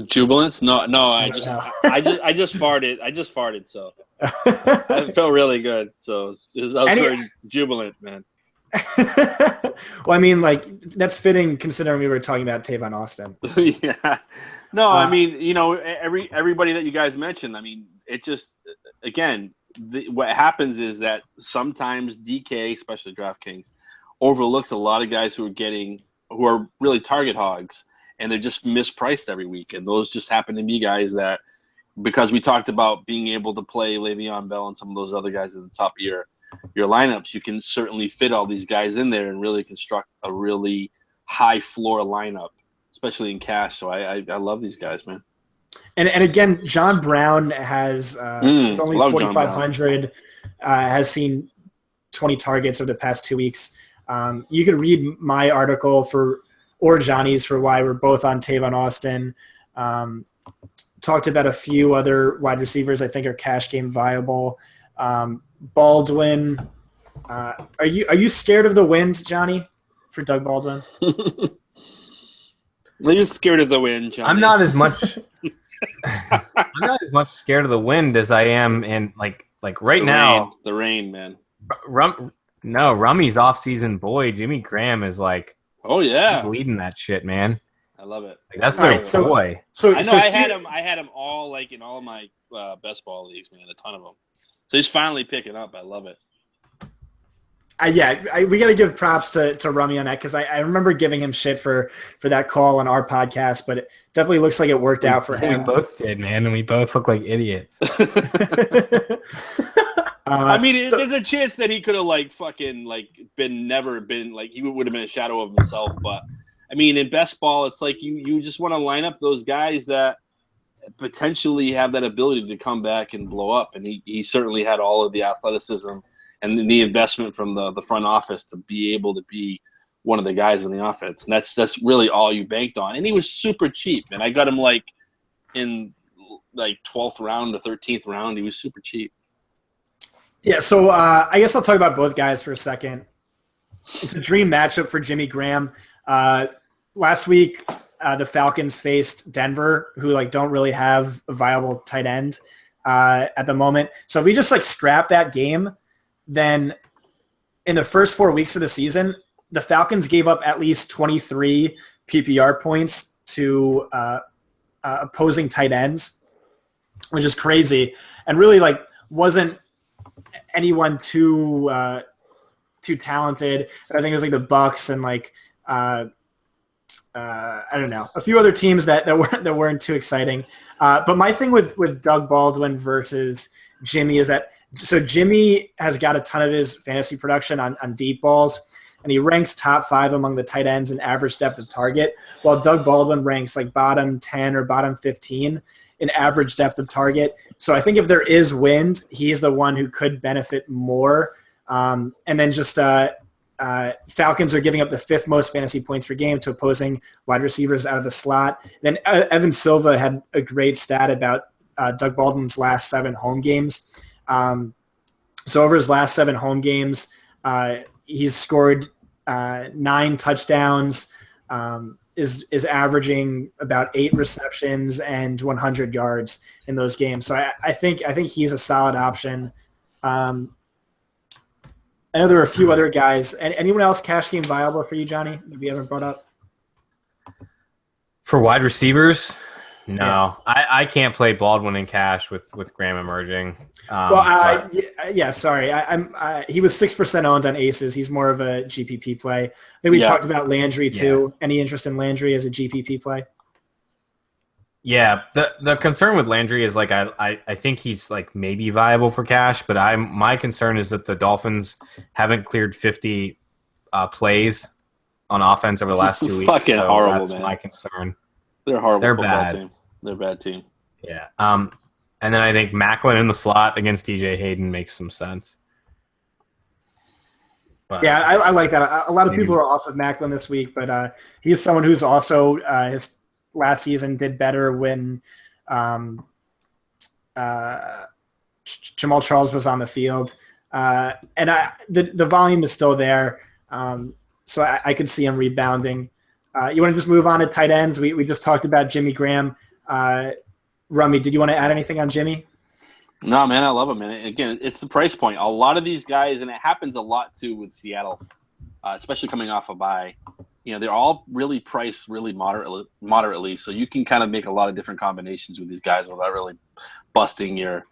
[SPEAKER 2] Jubilance? No. I just farted. I just farted, so I felt really good. So I was very jubilant, man.
[SPEAKER 1] Well, I mean, like that's fitting considering we were talking about Tavon Austin.
[SPEAKER 2] Yeah. No, I mean, you know, everybody that you guys mentioned. I mean, it just again, what happens is that sometimes DK, especially DraftKings, overlooks a lot of guys who are really target hogs, and they're just mispriced every week. And those just happen to be guys that, because we talked about being able to play Le'Veon Bell and some of those other guys at the top of your lineups, you can certainly fit all these guys in there and really construct a really high floor lineup, especially in cash. So I love these guys, man.
[SPEAKER 1] And again, John Brown has only 4,500, has seen 20 targets over the past 2 weeks. You can read my article or Johnny's for why we're both on Tavon Austin. Talked about a few other wide receivers I think are cash game viable. Baldwin. Are you scared of the wind, Johnny, for Doug Baldwin?
[SPEAKER 2] Are you scared of the wind, Johnny?
[SPEAKER 3] I'm not as much scared of the wind as I am in like right now.
[SPEAKER 2] The rain, man.
[SPEAKER 3] Rummy's off-season boy, Jimmy Graham is like,
[SPEAKER 2] oh yeah,
[SPEAKER 3] he's leading that shit, man.
[SPEAKER 2] I love it.
[SPEAKER 3] Like, that's their boy.
[SPEAKER 2] So I know I had him all like in all my best ball leagues, man, a ton of them. So he's finally picking up. I love it.
[SPEAKER 1] We got to give props to Rummy on that because I remember giving him shit for that call on our podcast, but it definitely looks like it worked out for him.
[SPEAKER 3] We both did, man, and we both look like idiots.
[SPEAKER 2] I mean, there's a chance that he could have never been he would have been a shadow of himself. But I mean, in best ball, it's like you just want to line up those guys that potentially have that ability to come back and blow up. And he certainly had all of the athleticism and the investment from the front office to be able to be one of the guys in the offense. And that's really all you banked on. And he was super cheap. And I got him in 12th round to 13th round. He was super cheap.
[SPEAKER 1] Yeah, so I guess I'll talk about both guys for a second. It's a dream matchup for Jimmy Graham. Last week, the Falcons faced Denver, who don't really have a viable tight end at the moment. So if we just scrap that game, then in the first 4 weeks of the season, the Falcons gave up at least 23 PPR points to opposing tight ends, which is crazy, and really wasn't anyone too talented. I think it was the Bucks and I don't know, a few other teams that weren't too exciting. But my thing with Doug Baldwin versus Jimmy is that Jimmy has got a ton of his fantasy production on deep balls, and he ranks top 5 among the tight ends in average depth of target, while Doug Baldwin ranks bottom 10 or bottom 15 in average depth of target. So I think if there is wind, he's the one who could benefit more. And then just Falcons are giving up the 5th most fantasy points per game to opposing wide receivers out of the slot. Then Evan Silva had a great stat about Doug Baldwin's last 7 home games. So over his last 7 home games, he's scored 9 touchdowns, is averaging about 8 receptions and 100 yards in those games. So I think he's a solid option. I know there are a few other guys. Anyone else cash game viable for you, Johnny, that we haven't brought up?
[SPEAKER 3] For wide receivers? No. Yeah. I can't play Baldwin in cash with Graham emerging.
[SPEAKER 1] Sorry. He was 6% owned on Aces. He's more of a GPP play. I think we talked about Landry too. Yeah. Any interest in Landry as a GPP play?
[SPEAKER 3] Yeah, the concern with Landry is I think he's maybe viable for cash, but my concern is that the Dolphins haven't cleared 50 plays on offense over the last 2 weeks.
[SPEAKER 2] Fucking
[SPEAKER 3] so
[SPEAKER 2] horrible,
[SPEAKER 3] that's
[SPEAKER 2] man.
[SPEAKER 3] my concern.
[SPEAKER 2] They're a horrible
[SPEAKER 3] They're
[SPEAKER 2] football
[SPEAKER 3] bad.
[SPEAKER 2] team. They're a bad team.
[SPEAKER 3] Yeah. And then I think Macklin in the slot against DJ Hayden makes some sense. But,
[SPEAKER 1] Yeah, I like that. A lot of people are off of Macklin this week, but he's someone who's also his last season did better when Jamal Charles was on the field. And the volume is still there, so I could see him rebounding. You want to just move on to tight ends? We just talked about Jimmy Graham. Rummy, did you want to add anything on Jimmy?
[SPEAKER 2] No, man, I love him, man. Again, it's the price point. A lot of these guys, and it happens a lot too with Seattle, especially coming off a bye. They're all really priced really moderately, so you can kind of make a lot of different combinations with these guys without really busting your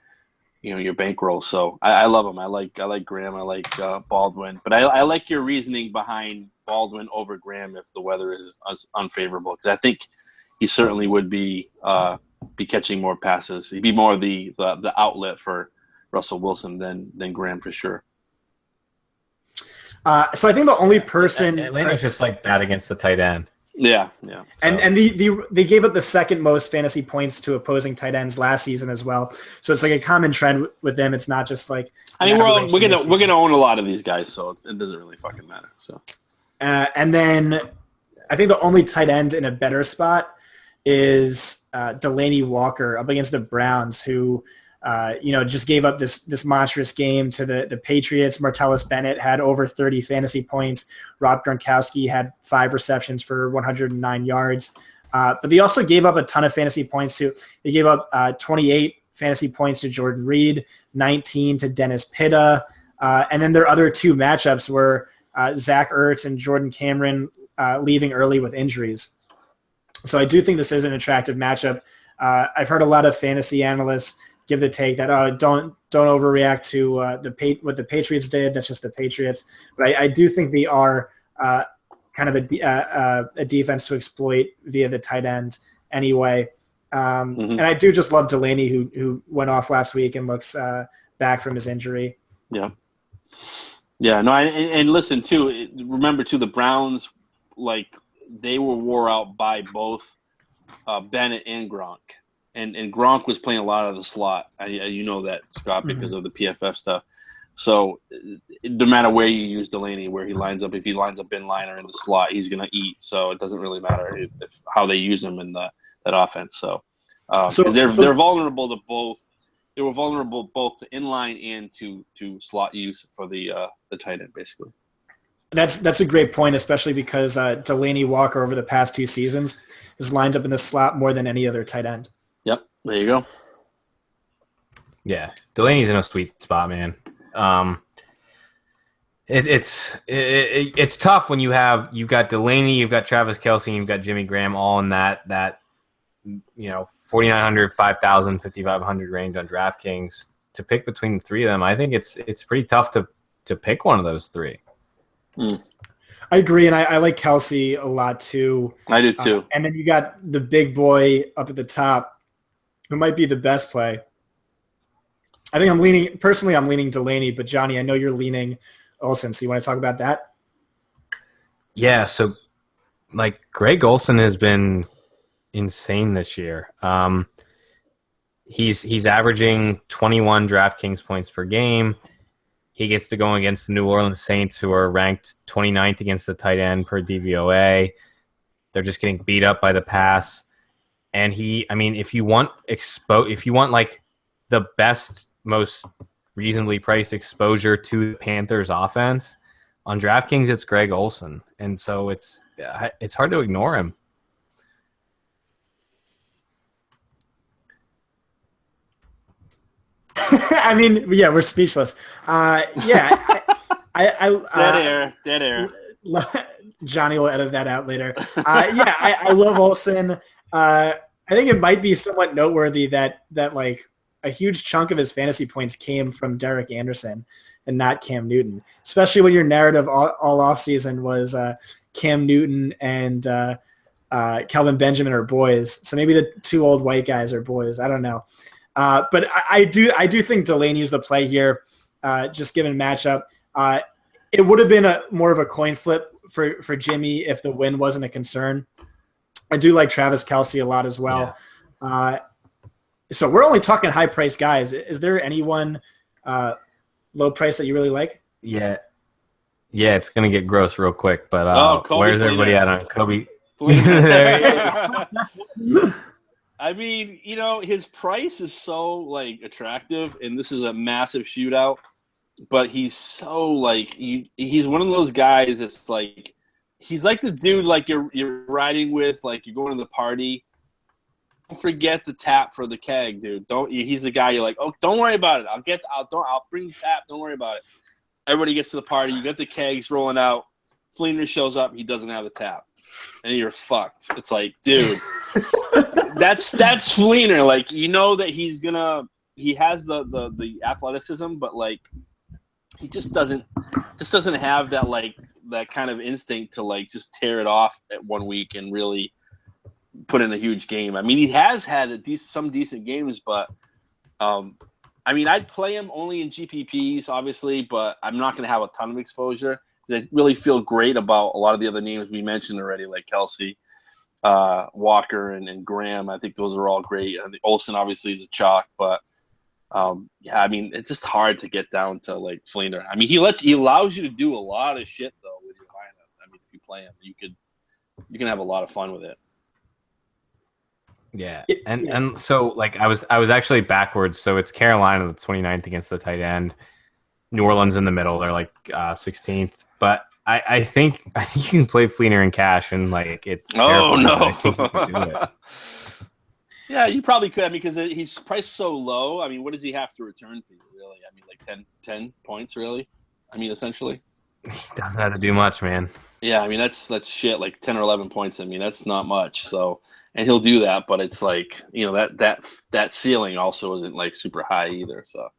[SPEAKER 2] bankroll. So I love him. I like Graham. I like Baldwin, but I like your reasoning behind Baldwin over Graham if the weather is unfavorable, because I think he certainly would be catching more passes. He'd be more of the outlet for Russell Wilson than Graham for sure.
[SPEAKER 1] So I think the only person
[SPEAKER 3] Atlanta's just like bad against the tight end.
[SPEAKER 2] Yeah.
[SPEAKER 3] So.
[SPEAKER 1] And they gave up the second most fantasy points to opposing tight ends last season as well. So it's like a common trend with them. It's not just like
[SPEAKER 2] we're gonna own a lot of these guys, so it doesn't really fucking matter. So
[SPEAKER 1] and then I think the only tight end in a better spot is Delaney Walker up against the Browns, who just gave up this monstrous game to the Patriots. Martellus Bennett had over 30 fantasy points. Rob Gronkowski had 5 receptions for 109 yards. But they also gave up a ton of fantasy points to. They gave up 28 fantasy points to Jordan Reed, 19 to Dennis Pitta, and then their other 2 matchups were Zach Ertz and Jordan Cameron leaving early with injuries. So I do think this is an attractive matchup. I've heard a lot of fantasy analysts give the take that don't overreact to what the Patriots did. That's just the Patriots. But I do think they are kind of a defense to exploit via the tight end anyway. And I do just love Delaney, who went off last week and looks back from his injury.
[SPEAKER 2] Yeah. Yeah. No. And listen too. Remember too, the Browns, like, they were wore out by both Bennett and Gronk. And Gronk was playing a lot of the slot. You know that, Scott, because of the PFF stuff. So no matter where you use Delaney, where he lines up, if he lines up in line or in the slot, he's going to eat. So it doesn't really matter if how they use him in that offense. So they're vulnerable to both. They were vulnerable both to inline and to slot use for the tight end, basically.
[SPEAKER 1] That's a great point, especially because Delaney Walker over the past 2 seasons has lined up in the slot more than any other tight end.
[SPEAKER 2] Yep, there you go.
[SPEAKER 3] Yeah, Delaney's in a sweet spot, man. It's tough when you've got Delaney, you've got Travis Kelce, and you've got Jimmy Graham all in that 4,900, 5,000, 5,500 range on DraftKings. To pick between the 3 of them, I think it's pretty tough to pick one of those 3.
[SPEAKER 1] I agree, and I like Kelce a lot too.
[SPEAKER 2] I do too.
[SPEAKER 1] And then you got the big boy up at the top, who might be the best play. I think I'm leaning Delaney, but Johnny, I know you're leaning Olsen. So you want to talk about that?
[SPEAKER 3] Yeah. So, like, Greg Olsen has been insane this year. He's averaging 21 DraftKings points per game. He gets to go against the New Orleans Saints, who are ranked 29th against the tight end per DVOA. They're just getting beat up by the pass. And if you want like the best, most reasonably priced exposure to the Panthers offense on DraftKings, it's Greg Olsen. And so it's hard to ignore him.
[SPEAKER 1] I mean, yeah, we're speechless. Dead
[SPEAKER 2] air.
[SPEAKER 1] Johnny will edit that out later. I love Olsen. I think it might be somewhat noteworthy that like a huge chunk of his fantasy points came from Derek Anderson and not Cam Newton, especially when your narrative all offseason was Cam Newton and Kelvin Benjamin are boys. So maybe the 2 old white guys are boys. I don't know. But I do think Delaney is the play here, just given matchup. it would have been more of a coin flip for Jimmy if the win wasn't a concern. I do like Travis Kelce a lot as well. Yeah. So we're only talking high price guys. Is there anyone low price that you really like?
[SPEAKER 3] Yeah, it's gonna get gross real quick. But where's everybody at on Kobe?
[SPEAKER 2] I mean, his price is so like attractive, and this is a massive shootout. But he's so like he's one of those guys that's like he's like the dude like you're riding with, like you're going to the party. Don't forget to tap for the keg, dude. He's the guy you're like, oh, don't worry about it. I'll bring the tap. Don't worry about it. Everybody gets to the party. You got the kegs rolling out. Fleener shows up. He doesn't have the tap, and you're fucked. It's like, dude, that's Fleener. Like, that he has the athleticism, but like he just doesn't have that like that kind of instinct to like just tear it off at 1 week and really put in a huge game. I mean, he has had some decent games, but I mean, I'd play him only in GPPs, obviously, but I'm not going to have a ton of exposure. I really feel great about a lot of the other names we mentioned already, like Kelce, Walker, and Graham. I think those are all great. I think Olsen obviously is a chalk, but yeah, I mean, it's just hard to get down to like Fleener. I mean, he allows you to do a lot of shit though with your lineup. I mean, if you play him, you can have a lot of fun with it.
[SPEAKER 3] Yeah, and so like I was actually backwards. So it's Carolina the 29th against the tight end, New Orleans in the middle. They're like 16th, but I think you can play Fleener in cash and like it's.
[SPEAKER 2] Oh no!
[SPEAKER 3] I think you can do it.
[SPEAKER 2] Yeah, you probably could. I mean, because he's priced so low. I mean, what does he have to return for you, really? I mean, like 10 points, really? I mean, essentially.
[SPEAKER 3] He doesn't have to do much, man.
[SPEAKER 2] Yeah, I mean, that's shit, like 10 or 11 points. I mean, that's not much. So, and he'll do that, but it's like, that ceiling also isn't like super high either. So.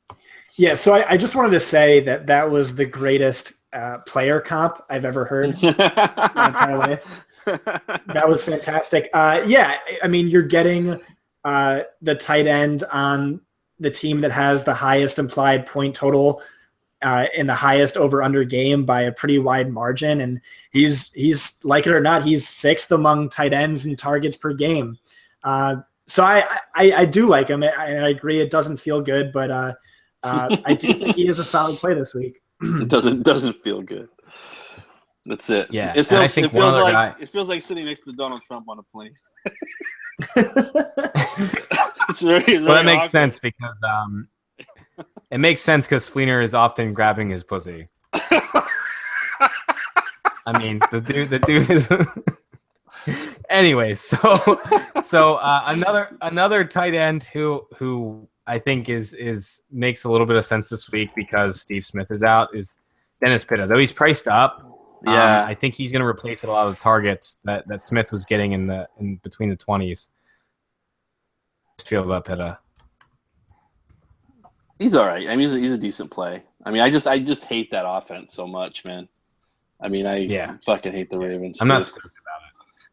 [SPEAKER 1] Yeah, so I just wanted to say that was the greatest player comp I've ever heard in my entire life. That was fantastic. Yeah, I mean, you're getting the tight end on the team that has the highest implied point total in the highest over-under game by a pretty wide margin, and he's like it or not, he's sixth among tight ends in targets per game. So I do like him. I agree it doesn't feel good, but I do think he is a solid play this week.
[SPEAKER 2] It doesn't feel good. That's it.
[SPEAKER 3] Yeah,
[SPEAKER 2] it feels like sitting next to Donald Trump on a plane. It's very
[SPEAKER 3] well, that makes sense because it makes sense because Fleener is often grabbing his pussy. I mean, the dude is. Anyways, so another tight end who I think is makes a little bit of sense this week because Steve Smith is out is Dennis Pitta. Though he's priced up,
[SPEAKER 2] yeah,
[SPEAKER 3] I think he's going to replace a lot of the targets that Smith was getting in between the 20s. Feel about Pitta?
[SPEAKER 2] He's all right. I mean, he's a decent play. I mean, I just hate that offense so much, man. I mean, I fucking hate the Ravens.
[SPEAKER 3] I'm not stoked about it.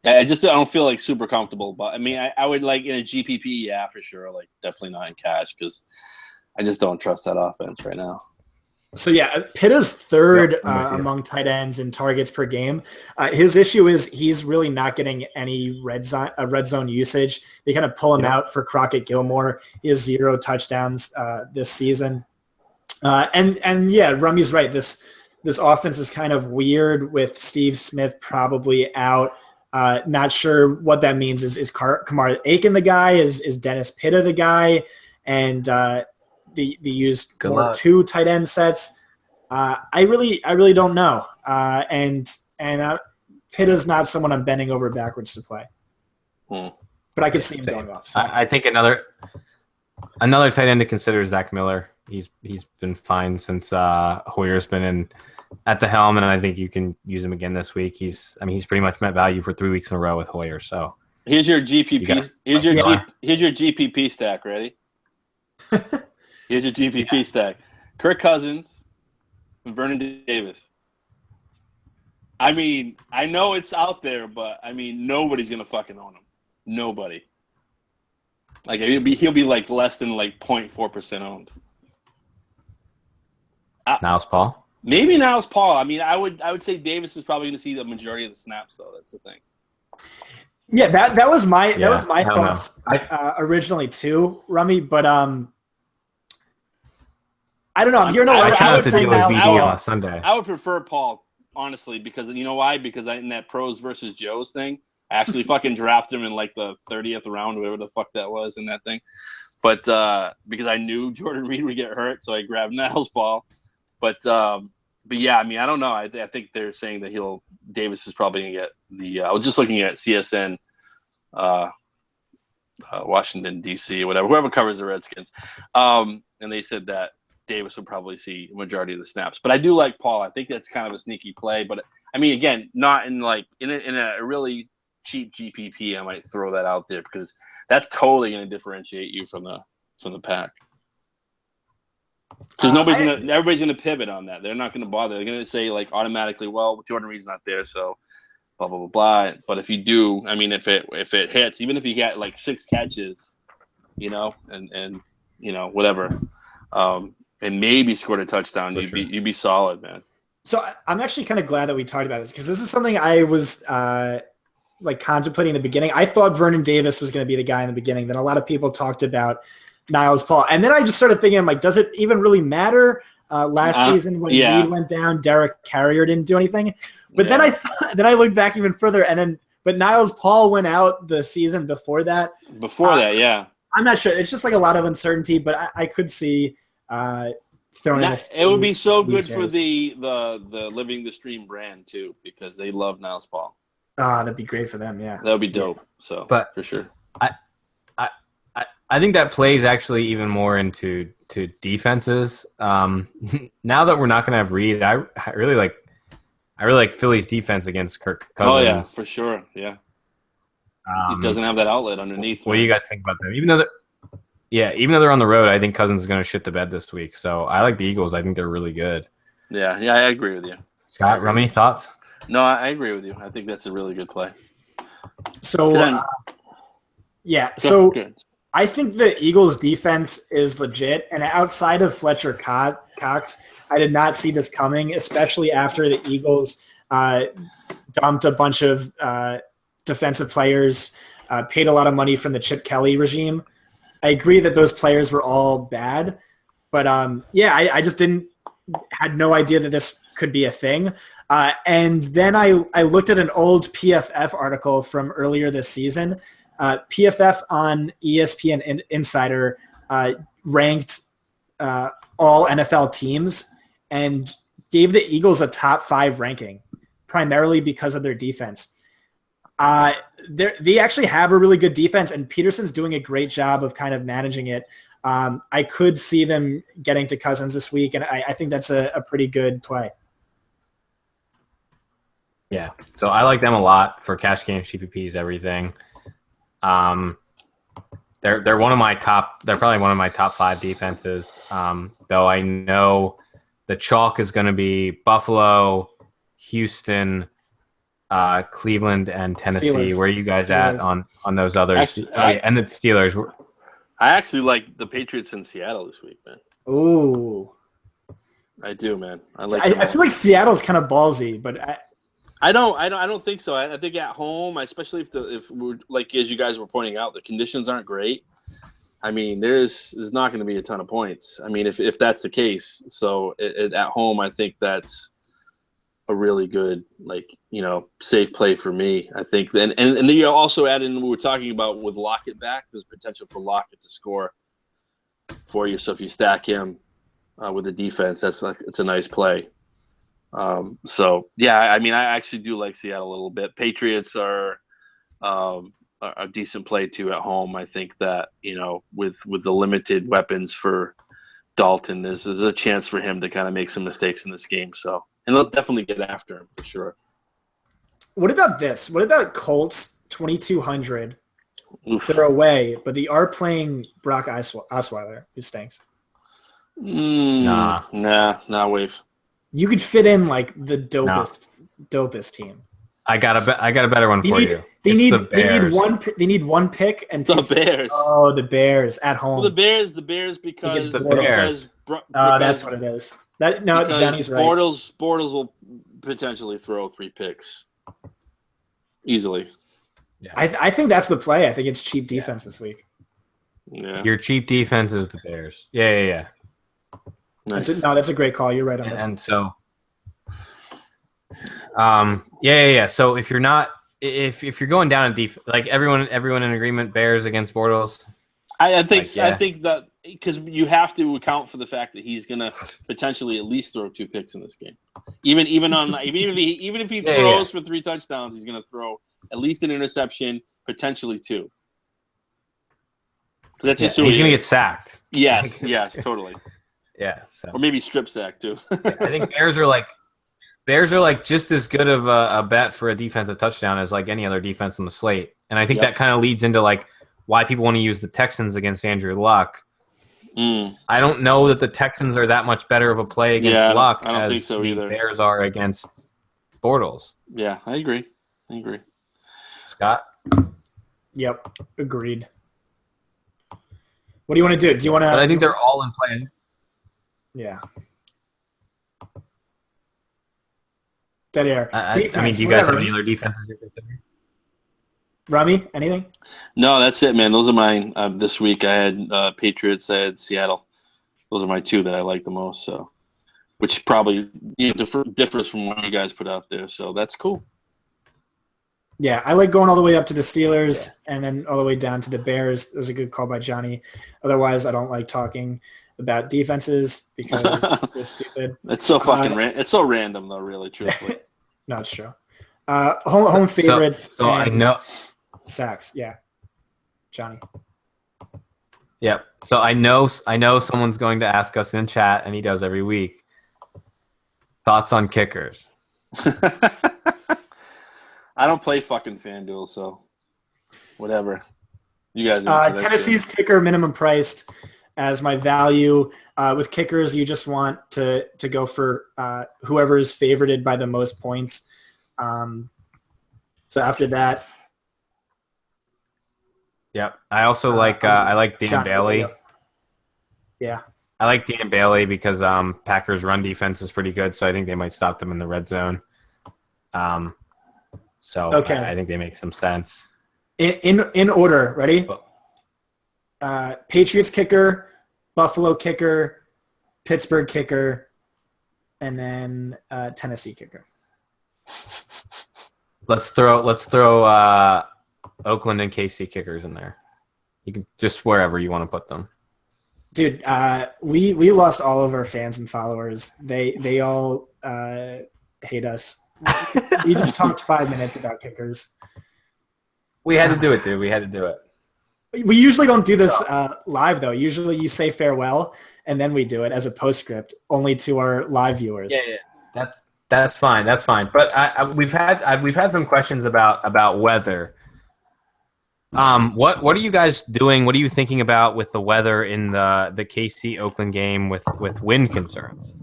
[SPEAKER 2] I don't feel like super comfortable. But I mean, I would like in a GPP, yeah, for sure. Like definitely not in cash because I just don't trust that offense right now.
[SPEAKER 1] So yeah, Pitta's third among tight ends in targets per game. His issue is he's really not getting any red zone usage. They kind of pull him out for Crockett Gilmore. He has 0 touchdowns this season. And yeah, Rummy's right. This offense is kind of weird with Steve Smith probably out. Not sure what that means. Is Kamar Aiken the guy? Is Dennis Pitta the guy? And they use more 2 tight end sets. I really don't know. And Pitta's not someone I'm bending over backwards to play. But I could see him going off. So.
[SPEAKER 3] I think another tight end to consider is Zach Miller. He's been fine since Hoyer's been at the helm, and I think you can use him again this week. He's pretty much met value for 3 weeks in a row with Hoyer. So
[SPEAKER 2] here's your GPP. Here's your GPP stack. Ready? Here's your GPP stack. Kirk Cousins and Vernon Davis. I mean, I know it's out there, but I mean, nobody's gonna fucking own him. Nobody. Like he'll be like less than like 0.4% owned.
[SPEAKER 3] Now's Paul.
[SPEAKER 2] Maybe now it's Paul. I mean, I would say Davis is probably going to see the majority of the snaps, though. That's the thing.
[SPEAKER 1] Yeah, that was my
[SPEAKER 3] know.
[SPEAKER 1] thoughts originally too, Rummy. But I don't know. I'm hearing a lot
[SPEAKER 3] I try not to deal with
[SPEAKER 1] Niles
[SPEAKER 3] BD
[SPEAKER 1] Paul.
[SPEAKER 3] on a Sunday.
[SPEAKER 2] I would prefer Paul, honestly, because you know why? Because in that pros versus Joes thing, I actually fucking drafted him in like the 30th round, whatever the fuck that was in that thing. But because I knew Jordan Reed would get hurt, so I grabbed Niles Paul. But yeah, I mean, I don't know. I think they're saying that Davis is probably going to get the. I was just looking at CSN, Washington D.C. whatever, whoever covers the Redskins, and they said that Davis will probably see a majority of the snaps. But I do like Paul. I think that's kind of a sneaky play. But I mean, again, not in like in a really cheap GPP. I might throw that out there because that's totally going to differentiate you from the pack. Because everybody's gonna pivot on that. They're not gonna bother. They're gonna say like automatically, well, Jordan Reed's not there, so blah blah blah blah. But if you do, I mean, if it hits, even if you get like 6 catches, you know, and you know whatever, and maybe scored a touchdown, you'd be solid, man.
[SPEAKER 1] So I'm actually kind of glad that we talked about this because this is something I was like contemplating in the beginning. I thought Vernon Davis was going to be the guy in the beginning. Then a lot of people talked about Niles Paul. And then I just started thinking, I'm like, does it even really matter? Last season when Reed went down, Derek Carrier didn't do anything. But then I looked back even further, but Niles Paul went out the season before that.
[SPEAKER 2] Yeah.
[SPEAKER 1] I'm not sure. It's just like a lot of uncertainty, but I could see throwing in
[SPEAKER 2] it would be so good for the Living the Stream brand too, because they love Niles Paul.
[SPEAKER 1] That'd be great for them, yeah.
[SPEAKER 2] That would be dope. So for sure.
[SPEAKER 3] I think that plays actually even more into defenses. Now that we're not going to have Reed, I really like Philly's defense against Kirk Cousins.
[SPEAKER 2] Oh yeah, for sure. Yeah, he doesn't have that outlet underneath.
[SPEAKER 3] What do you guys think about them? Even though they're on the road, I think Cousins is going to shit the bed this week. So I like the Eagles. I think they're really good.
[SPEAKER 2] Yeah, I agree with you.
[SPEAKER 3] Scott, Rummy, thoughts?
[SPEAKER 2] No, I agree with you. I think that's a really good play.
[SPEAKER 1] So
[SPEAKER 2] Good.
[SPEAKER 1] I think the Eagles' defense is legit, and outside of Fletcher Cox, I did not see this coming, especially after the Eagles dumped a bunch of defensive players, paid a lot of money from the Chip Kelly regime. I agree that those players were all bad, but I just had no idea that this could be a thing. And then I looked at an old PFF article from earlier this season. PFF on ESPN Insider ranked all NFL teams and gave the Eagles a top 5 ranking, primarily because of their defense. They actually have a really good defense, and Peterson's doing a great job of kind of managing it. I could see them getting to Cousins this week, and I think that's a pretty good play.
[SPEAKER 3] Yeah, so I like them a lot for cash games, GPPs, everything. They're one of my top. They're probably one of my top 5 defenses. Though I know the chalk is going to be Buffalo, Houston, Cleveland, and Tennessee.
[SPEAKER 1] Steelers.
[SPEAKER 3] Where are you guys at on those others?
[SPEAKER 2] Actually,
[SPEAKER 3] and the Steelers.
[SPEAKER 2] I actually like the Patriots in Seattle this week, man.
[SPEAKER 1] Ooh,
[SPEAKER 2] I do, man.
[SPEAKER 1] I feel like Seattle's kind of ballsy, but
[SPEAKER 2] I don't think so. I think at home, especially if we're like as you guys were pointing out, the conditions aren't great. I mean, there's not going to be a ton of points. I mean, if that's the case, so at home, I think that's a really good safe play for me. I think then and then you also add in what we were talking about with Lockett back. There's potential for Lockett to score for you. So if you stack him with the defense, it's a nice play. So yeah, I mean, I actually do like Seattle a little bit. Patriots are a decent play too at home. I think that with the limited weapons for Dalton, there's a chance for him to kind of make some mistakes in this game. So and they'll definitely get after him for sure.
[SPEAKER 1] What about this? What about Colts 2,200?
[SPEAKER 2] Oof.
[SPEAKER 1] They're away, but they are playing Brock Osweiler, who stinks.
[SPEAKER 3] Nah,
[SPEAKER 2] Wave.
[SPEAKER 1] You could fit in like the dopest team.
[SPEAKER 3] I got a better one for you.
[SPEAKER 1] They need one pick and
[SPEAKER 2] the Bears.
[SPEAKER 1] Oh, the Bears at home.
[SPEAKER 2] Well, the Bears because
[SPEAKER 3] the Bears.
[SPEAKER 1] That's what it is. No,
[SPEAKER 2] because
[SPEAKER 1] Johnny's right.
[SPEAKER 2] Bortles will potentially throw 3 picks easily.
[SPEAKER 3] Yeah.
[SPEAKER 1] I think that's the play. I think it's cheap defense this week.
[SPEAKER 2] Yeah,
[SPEAKER 3] Your cheap defense is the Bears. Yeah.
[SPEAKER 2] nice.
[SPEAKER 1] That's a great call. You're right on this.
[SPEAKER 3] And so, yeah. So if you're not, if you're going down in defense, like everyone in agreement, Bears against Bortles.
[SPEAKER 2] I think
[SPEAKER 3] Like, yeah.
[SPEAKER 2] I think that because you have to account for the fact that he's gonna potentially at least throw 2 picks in this game. Even if he throws for 3 touchdowns, he's gonna throw at least an interception, potentially 2. That's just
[SPEAKER 3] he's gonna get sacked.
[SPEAKER 2] Yes, totally.
[SPEAKER 3] Yeah, so.
[SPEAKER 2] Or maybe strip sack too.
[SPEAKER 3] I think Bears are like just as good of a bet for a defensive touchdown as like any other defense on the slate, and I think that kind of leads into like why people want to use the Texans against Andrew Luck. I don't know that the Texans are that much better of a play against Luck
[SPEAKER 2] I don't think
[SPEAKER 3] as
[SPEAKER 2] so
[SPEAKER 3] the
[SPEAKER 2] either.
[SPEAKER 3] Bears are against Bortles.
[SPEAKER 2] Yeah, I agree.
[SPEAKER 3] Scott?
[SPEAKER 1] Yep, agreed. What do you want to do? Do you want to?
[SPEAKER 3] But I think they're all in play.
[SPEAKER 1] Yeah. Dead air.
[SPEAKER 3] I mean, do you guys have any other defenses you're considering?
[SPEAKER 1] Rami, anything?
[SPEAKER 2] No, that's it, man. Those are mine. This week I had Patriots, I had Seattle. Those are my 2 that I like the most. So, which probably differs from what you guys put out there. So that's cool.
[SPEAKER 1] Yeah, I like going all the way up to the Steelers and then all the way down to the Bears. It was a good call by Johnny. Otherwise, I don't like talking about defenses because they're stupid.
[SPEAKER 2] It's so fucking it's so random, though, really, truthfully.
[SPEAKER 1] No, it's true. Home favorites.
[SPEAKER 3] So I know.
[SPEAKER 1] Sacks, yeah. Johnny.
[SPEAKER 3] Yep. So I know someone's going to ask us in chat, and he does every week. Thoughts on kickers?
[SPEAKER 2] I don't play fucking FanDuel, so whatever. You guys.
[SPEAKER 1] Tennessee's kicker minimum priced as my value. With kickers, you just want to go for whoever is favorited by the most points. So after that.
[SPEAKER 3] Yep. I also I like Dan Bailey.
[SPEAKER 1] Yeah.
[SPEAKER 3] I like Dan Bailey because Packers' run defense is pretty good, so I think they might stop them in the red zone. I think they make some sense.
[SPEAKER 1] In order, ready? Patriots kicker, Buffalo kicker, Pittsburgh kicker, and then Tennessee kicker.
[SPEAKER 3] Let's throw Oakland and KC kickers in there. You can just wherever you want to put them.
[SPEAKER 1] Dude, we lost all of our fans and followers. They all hate us. We just talked 5 minutes about kickers.
[SPEAKER 3] We had to do it, dude. We had to do it.
[SPEAKER 1] We usually don't do this live, though. Usually you say farewell, and then we do it as a postscript, only to our live viewers.
[SPEAKER 3] Yeah. That's fine. That's fine. But we've had some questions about weather. What are you guys doing? What are you thinking about with the weather in the KC Oakland game with wind concerns?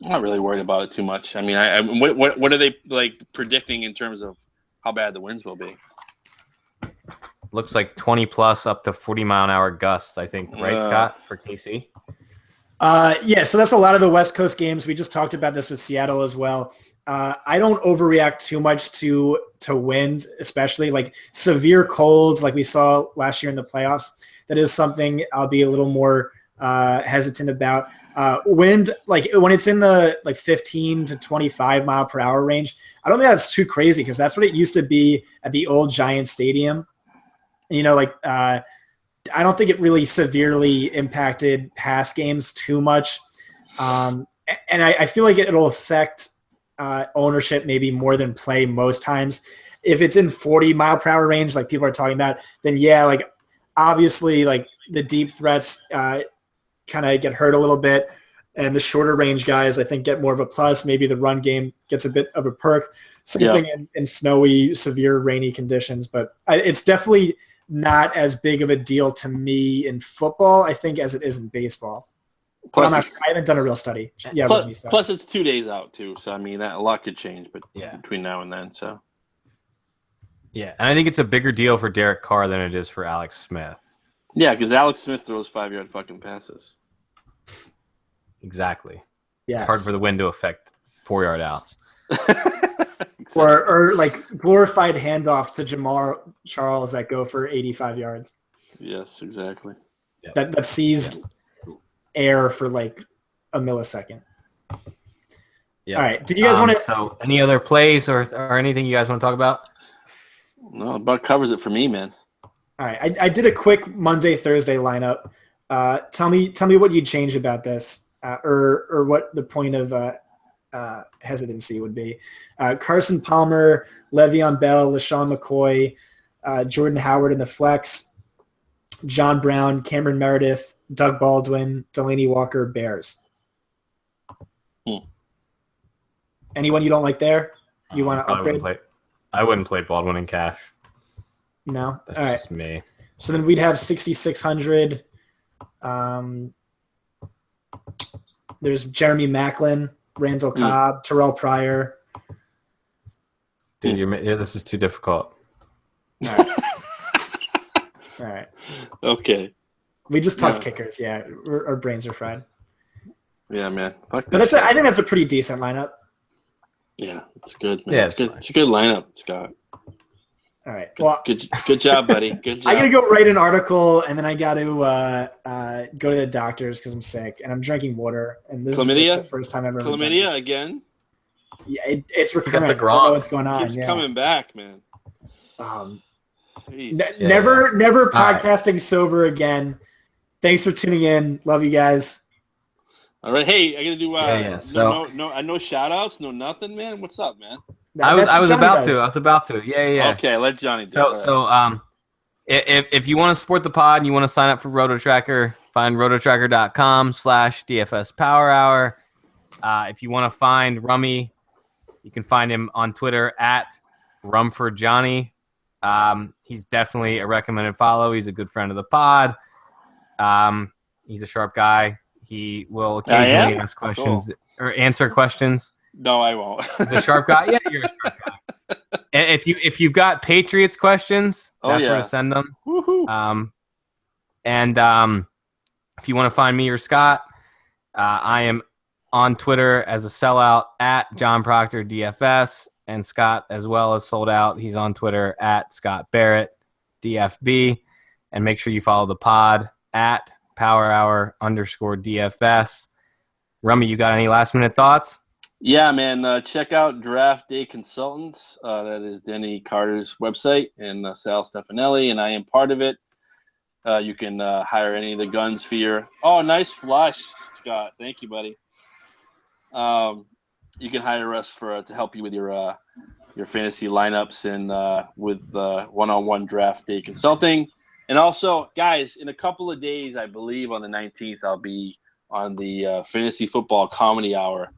[SPEAKER 2] I'm not really worried about it too much. I mean, what are they like predicting in terms of how bad the winds will be?
[SPEAKER 3] Looks like 20 plus up to 40 mile an hour gusts, I think, right, Scott, for KC?
[SPEAKER 1] Yeah, so that's a lot of the West Coast games. We just talked about this with Seattle as well. I don't overreact too much to wind, especially like severe colds like we saw last year in the playoffs. That is something I'll be a little more hesitant about. Wind, like when it's in the 15 to 25 mile per hour range, I don't think that's too crazy because that's what it used to be at the old Giant Stadium. I don't think it really severely impacted pass games too much. And I feel like it'll affect ownership maybe more than play most times. If it's in 40 mile per hour range, like people are talking about, then yeah, like obviously like the deep threats kind of get hurt a little bit. And the shorter range guys, I think, get more of a plus. Maybe the run game gets a bit of a perk. Same thing in snowy, severe, rainy conditions. But it's definitely not as big of a deal to me in football, I think, as it is in baseball. But I haven't done a real study. Yeah.
[SPEAKER 2] Plus, it's 2 days out too, so I mean a lot could change, but between now and then. So.
[SPEAKER 3] Yeah, and I think it's a bigger deal for Derek Carr than it is for Alex Smith.
[SPEAKER 2] Yeah, because Alex Smith throws 5-yard fucking passes.
[SPEAKER 3] Exactly.
[SPEAKER 1] Yes.
[SPEAKER 3] It's hard for the wind to affect 4-yard outs.
[SPEAKER 2] Exactly.
[SPEAKER 1] Or like glorified handoffs to Jamar Charles that go for 85 yards.
[SPEAKER 2] Yes, exactly.
[SPEAKER 1] That sees air for like a millisecond.
[SPEAKER 3] Yeah.
[SPEAKER 1] All right. Did you guys want to?
[SPEAKER 3] So, any other plays or anything you guys want to talk about?
[SPEAKER 2] No, about covers it for me, man.
[SPEAKER 1] All right. I did a quick Monday Thursday lineup. Tell me what you'd change about this, or what the point of hesitancy would be. Carson Palmer, Le'Veon Bell, LaShawn McCoy, Jordan Howard in the flex, John Brown, Cameron Meredith, Doug Baldwin, Delaney Walker, Bears. Anyone you don't like there? You want to upgrade?
[SPEAKER 3] I wouldn't play Baldwin in cash.
[SPEAKER 1] No?
[SPEAKER 3] That's
[SPEAKER 1] All right.
[SPEAKER 3] just me.
[SPEAKER 1] So then we'd have 6,600. There's Jeremy Maclin, Randall Cobb, Terrell Pryor.
[SPEAKER 3] Dude, this is too difficult.
[SPEAKER 1] All right. All right.
[SPEAKER 2] Okay.
[SPEAKER 1] We just talked kickers. Yeah, our brains are fried.
[SPEAKER 2] Yeah, man. Fuck
[SPEAKER 1] But
[SPEAKER 2] this
[SPEAKER 1] I think that's a pretty decent lineup.
[SPEAKER 2] Yeah, it's good, man.
[SPEAKER 3] Yeah,
[SPEAKER 2] it's good. It's a good lineup, Scott.
[SPEAKER 1] All right. Well,
[SPEAKER 2] good job, buddy. Good job.
[SPEAKER 1] I got to go write an article, and then I got to go to the doctor's because I'm sick, and I'm drinking water. And this
[SPEAKER 2] Chlamydia?
[SPEAKER 1] is like the first time I've ever
[SPEAKER 2] Chlamydia
[SPEAKER 1] done it.
[SPEAKER 2] again?
[SPEAKER 1] Yeah, it's recurrent.
[SPEAKER 3] the
[SPEAKER 1] I don't know
[SPEAKER 3] Gronk.
[SPEAKER 1] what's going on.
[SPEAKER 2] Keeps coming back, man. Jesus.
[SPEAKER 1] Never
[SPEAKER 3] All right.
[SPEAKER 1] podcasting sober again. Thanks for tuning in. Love you guys.
[SPEAKER 2] All right, hey, I gotta do.
[SPEAKER 3] So
[SPEAKER 2] no shout outs, no nothing, man. What's up, man?
[SPEAKER 3] I was
[SPEAKER 1] Johnny
[SPEAKER 3] about
[SPEAKER 1] does.
[SPEAKER 3] to. Yeah.
[SPEAKER 2] Okay, let Johnny do
[SPEAKER 3] So if you want to support the pod and you want to sign up for RotoTracker, find rototracker.com/DFS Power Hour. If you want to find Rummy, you can find him on Twitter at RumForJohnny. He's definitely a recommended follow. He's a good friend of the pod. He's a sharp guy. He will occasionally ask questions or answer questions.
[SPEAKER 2] No, I won't.
[SPEAKER 3] He's a sharp guy. Yeah, you're a sharp guy. And if you've got Patriots questions, that's where to send them.
[SPEAKER 2] Woohoo.
[SPEAKER 3] If you want to find me or Scott, I am on Twitter as a sellout at John Proctor DFS, and Scott as well as sold out. He's on Twitter at Scott Barrett DFB, and make sure you follow the pod at PowerHour_DFS. Rummy, you got any last minute thoughts?
[SPEAKER 2] Yeah, man. Check out Draft Day Consultants. That is Denny Carter's website, and Sal Stefanelli, and I am part of it. You can hire any of the guns for your. Oh, nice flush, Scott. Thank you, buddy. You can hire us to help you with your fantasy lineups and with one-on-one Draft Day Consulting. And also, guys, in a couple of days, I believe on the 19th, I'll be on the Fantasy Football Comedy Hour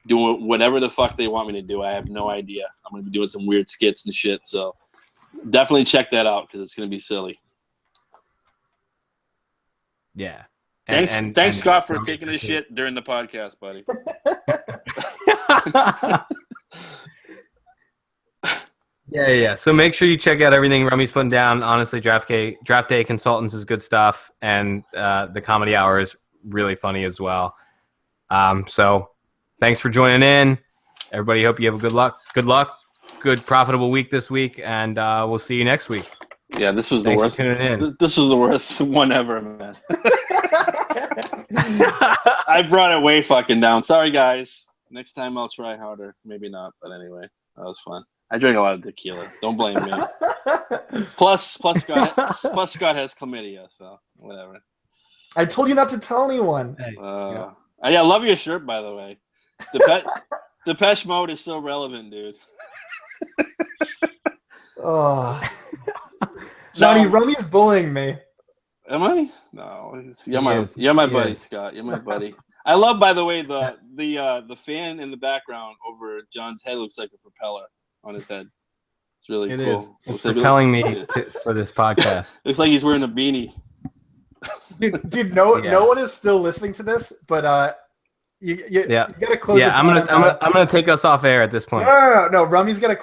[SPEAKER 2] doing whatever the fuck they want me to do. I have no idea. I'm going to be doing some weird skits and shit. So definitely check that out because it's going to be silly.
[SPEAKER 3] Yeah.
[SPEAKER 2] Thanks, Scott, for taking a shit during the podcast, buddy.
[SPEAKER 3] Yeah. So make sure you check out everything Rummy's putting down. Honestly, Draft Day Consultants is good stuff, and the Comedy Hour is really funny as well. So thanks for joining in, everybody. Hope you have a good profitable week this week, and we'll see you next week.
[SPEAKER 2] Yeah, this was
[SPEAKER 3] Thanks
[SPEAKER 2] the worst.
[SPEAKER 3] for tuning in.
[SPEAKER 2] This was the worst one ever, man. I brought it way fucking down. Sorry, guys. Next time I'll try harder. Maybe not, but anyway, that was fun. I drink a lot of tequila. Don't blame me. Plus Scott has chlamydia, so whatever.
[SPEAKER 1] I told you not to tell anyone.
[SPEAKER 3] Hey,
[SPEAKER 2] Yeah, I love your shirt, by the way. Depeche Mode is still relevant, dude.
[SPEAKER 1] Oh, Johnny, Rummy's bullying me.
[SPEAKER 2] Am I? No, you're my buddy, Scott. You're my buddy. I love, by the way, the fan in the background over John's head looks like a propeller on his head. It's really cool.
[SPEAKER 3] It is. It's propelling me for this podcast.
[SPEAKER 2] Looks like he's wearing a beanie.
[SPEAKER 1] Dude, no one is still listening to this, but you gotta close.
[SPEAKER 3] Yeah,
[SPEAKER 1] this
[SPEAKER 3] I'm gonna take us off air at this point.
[SPEAKER 1] No. Rummy's gonna.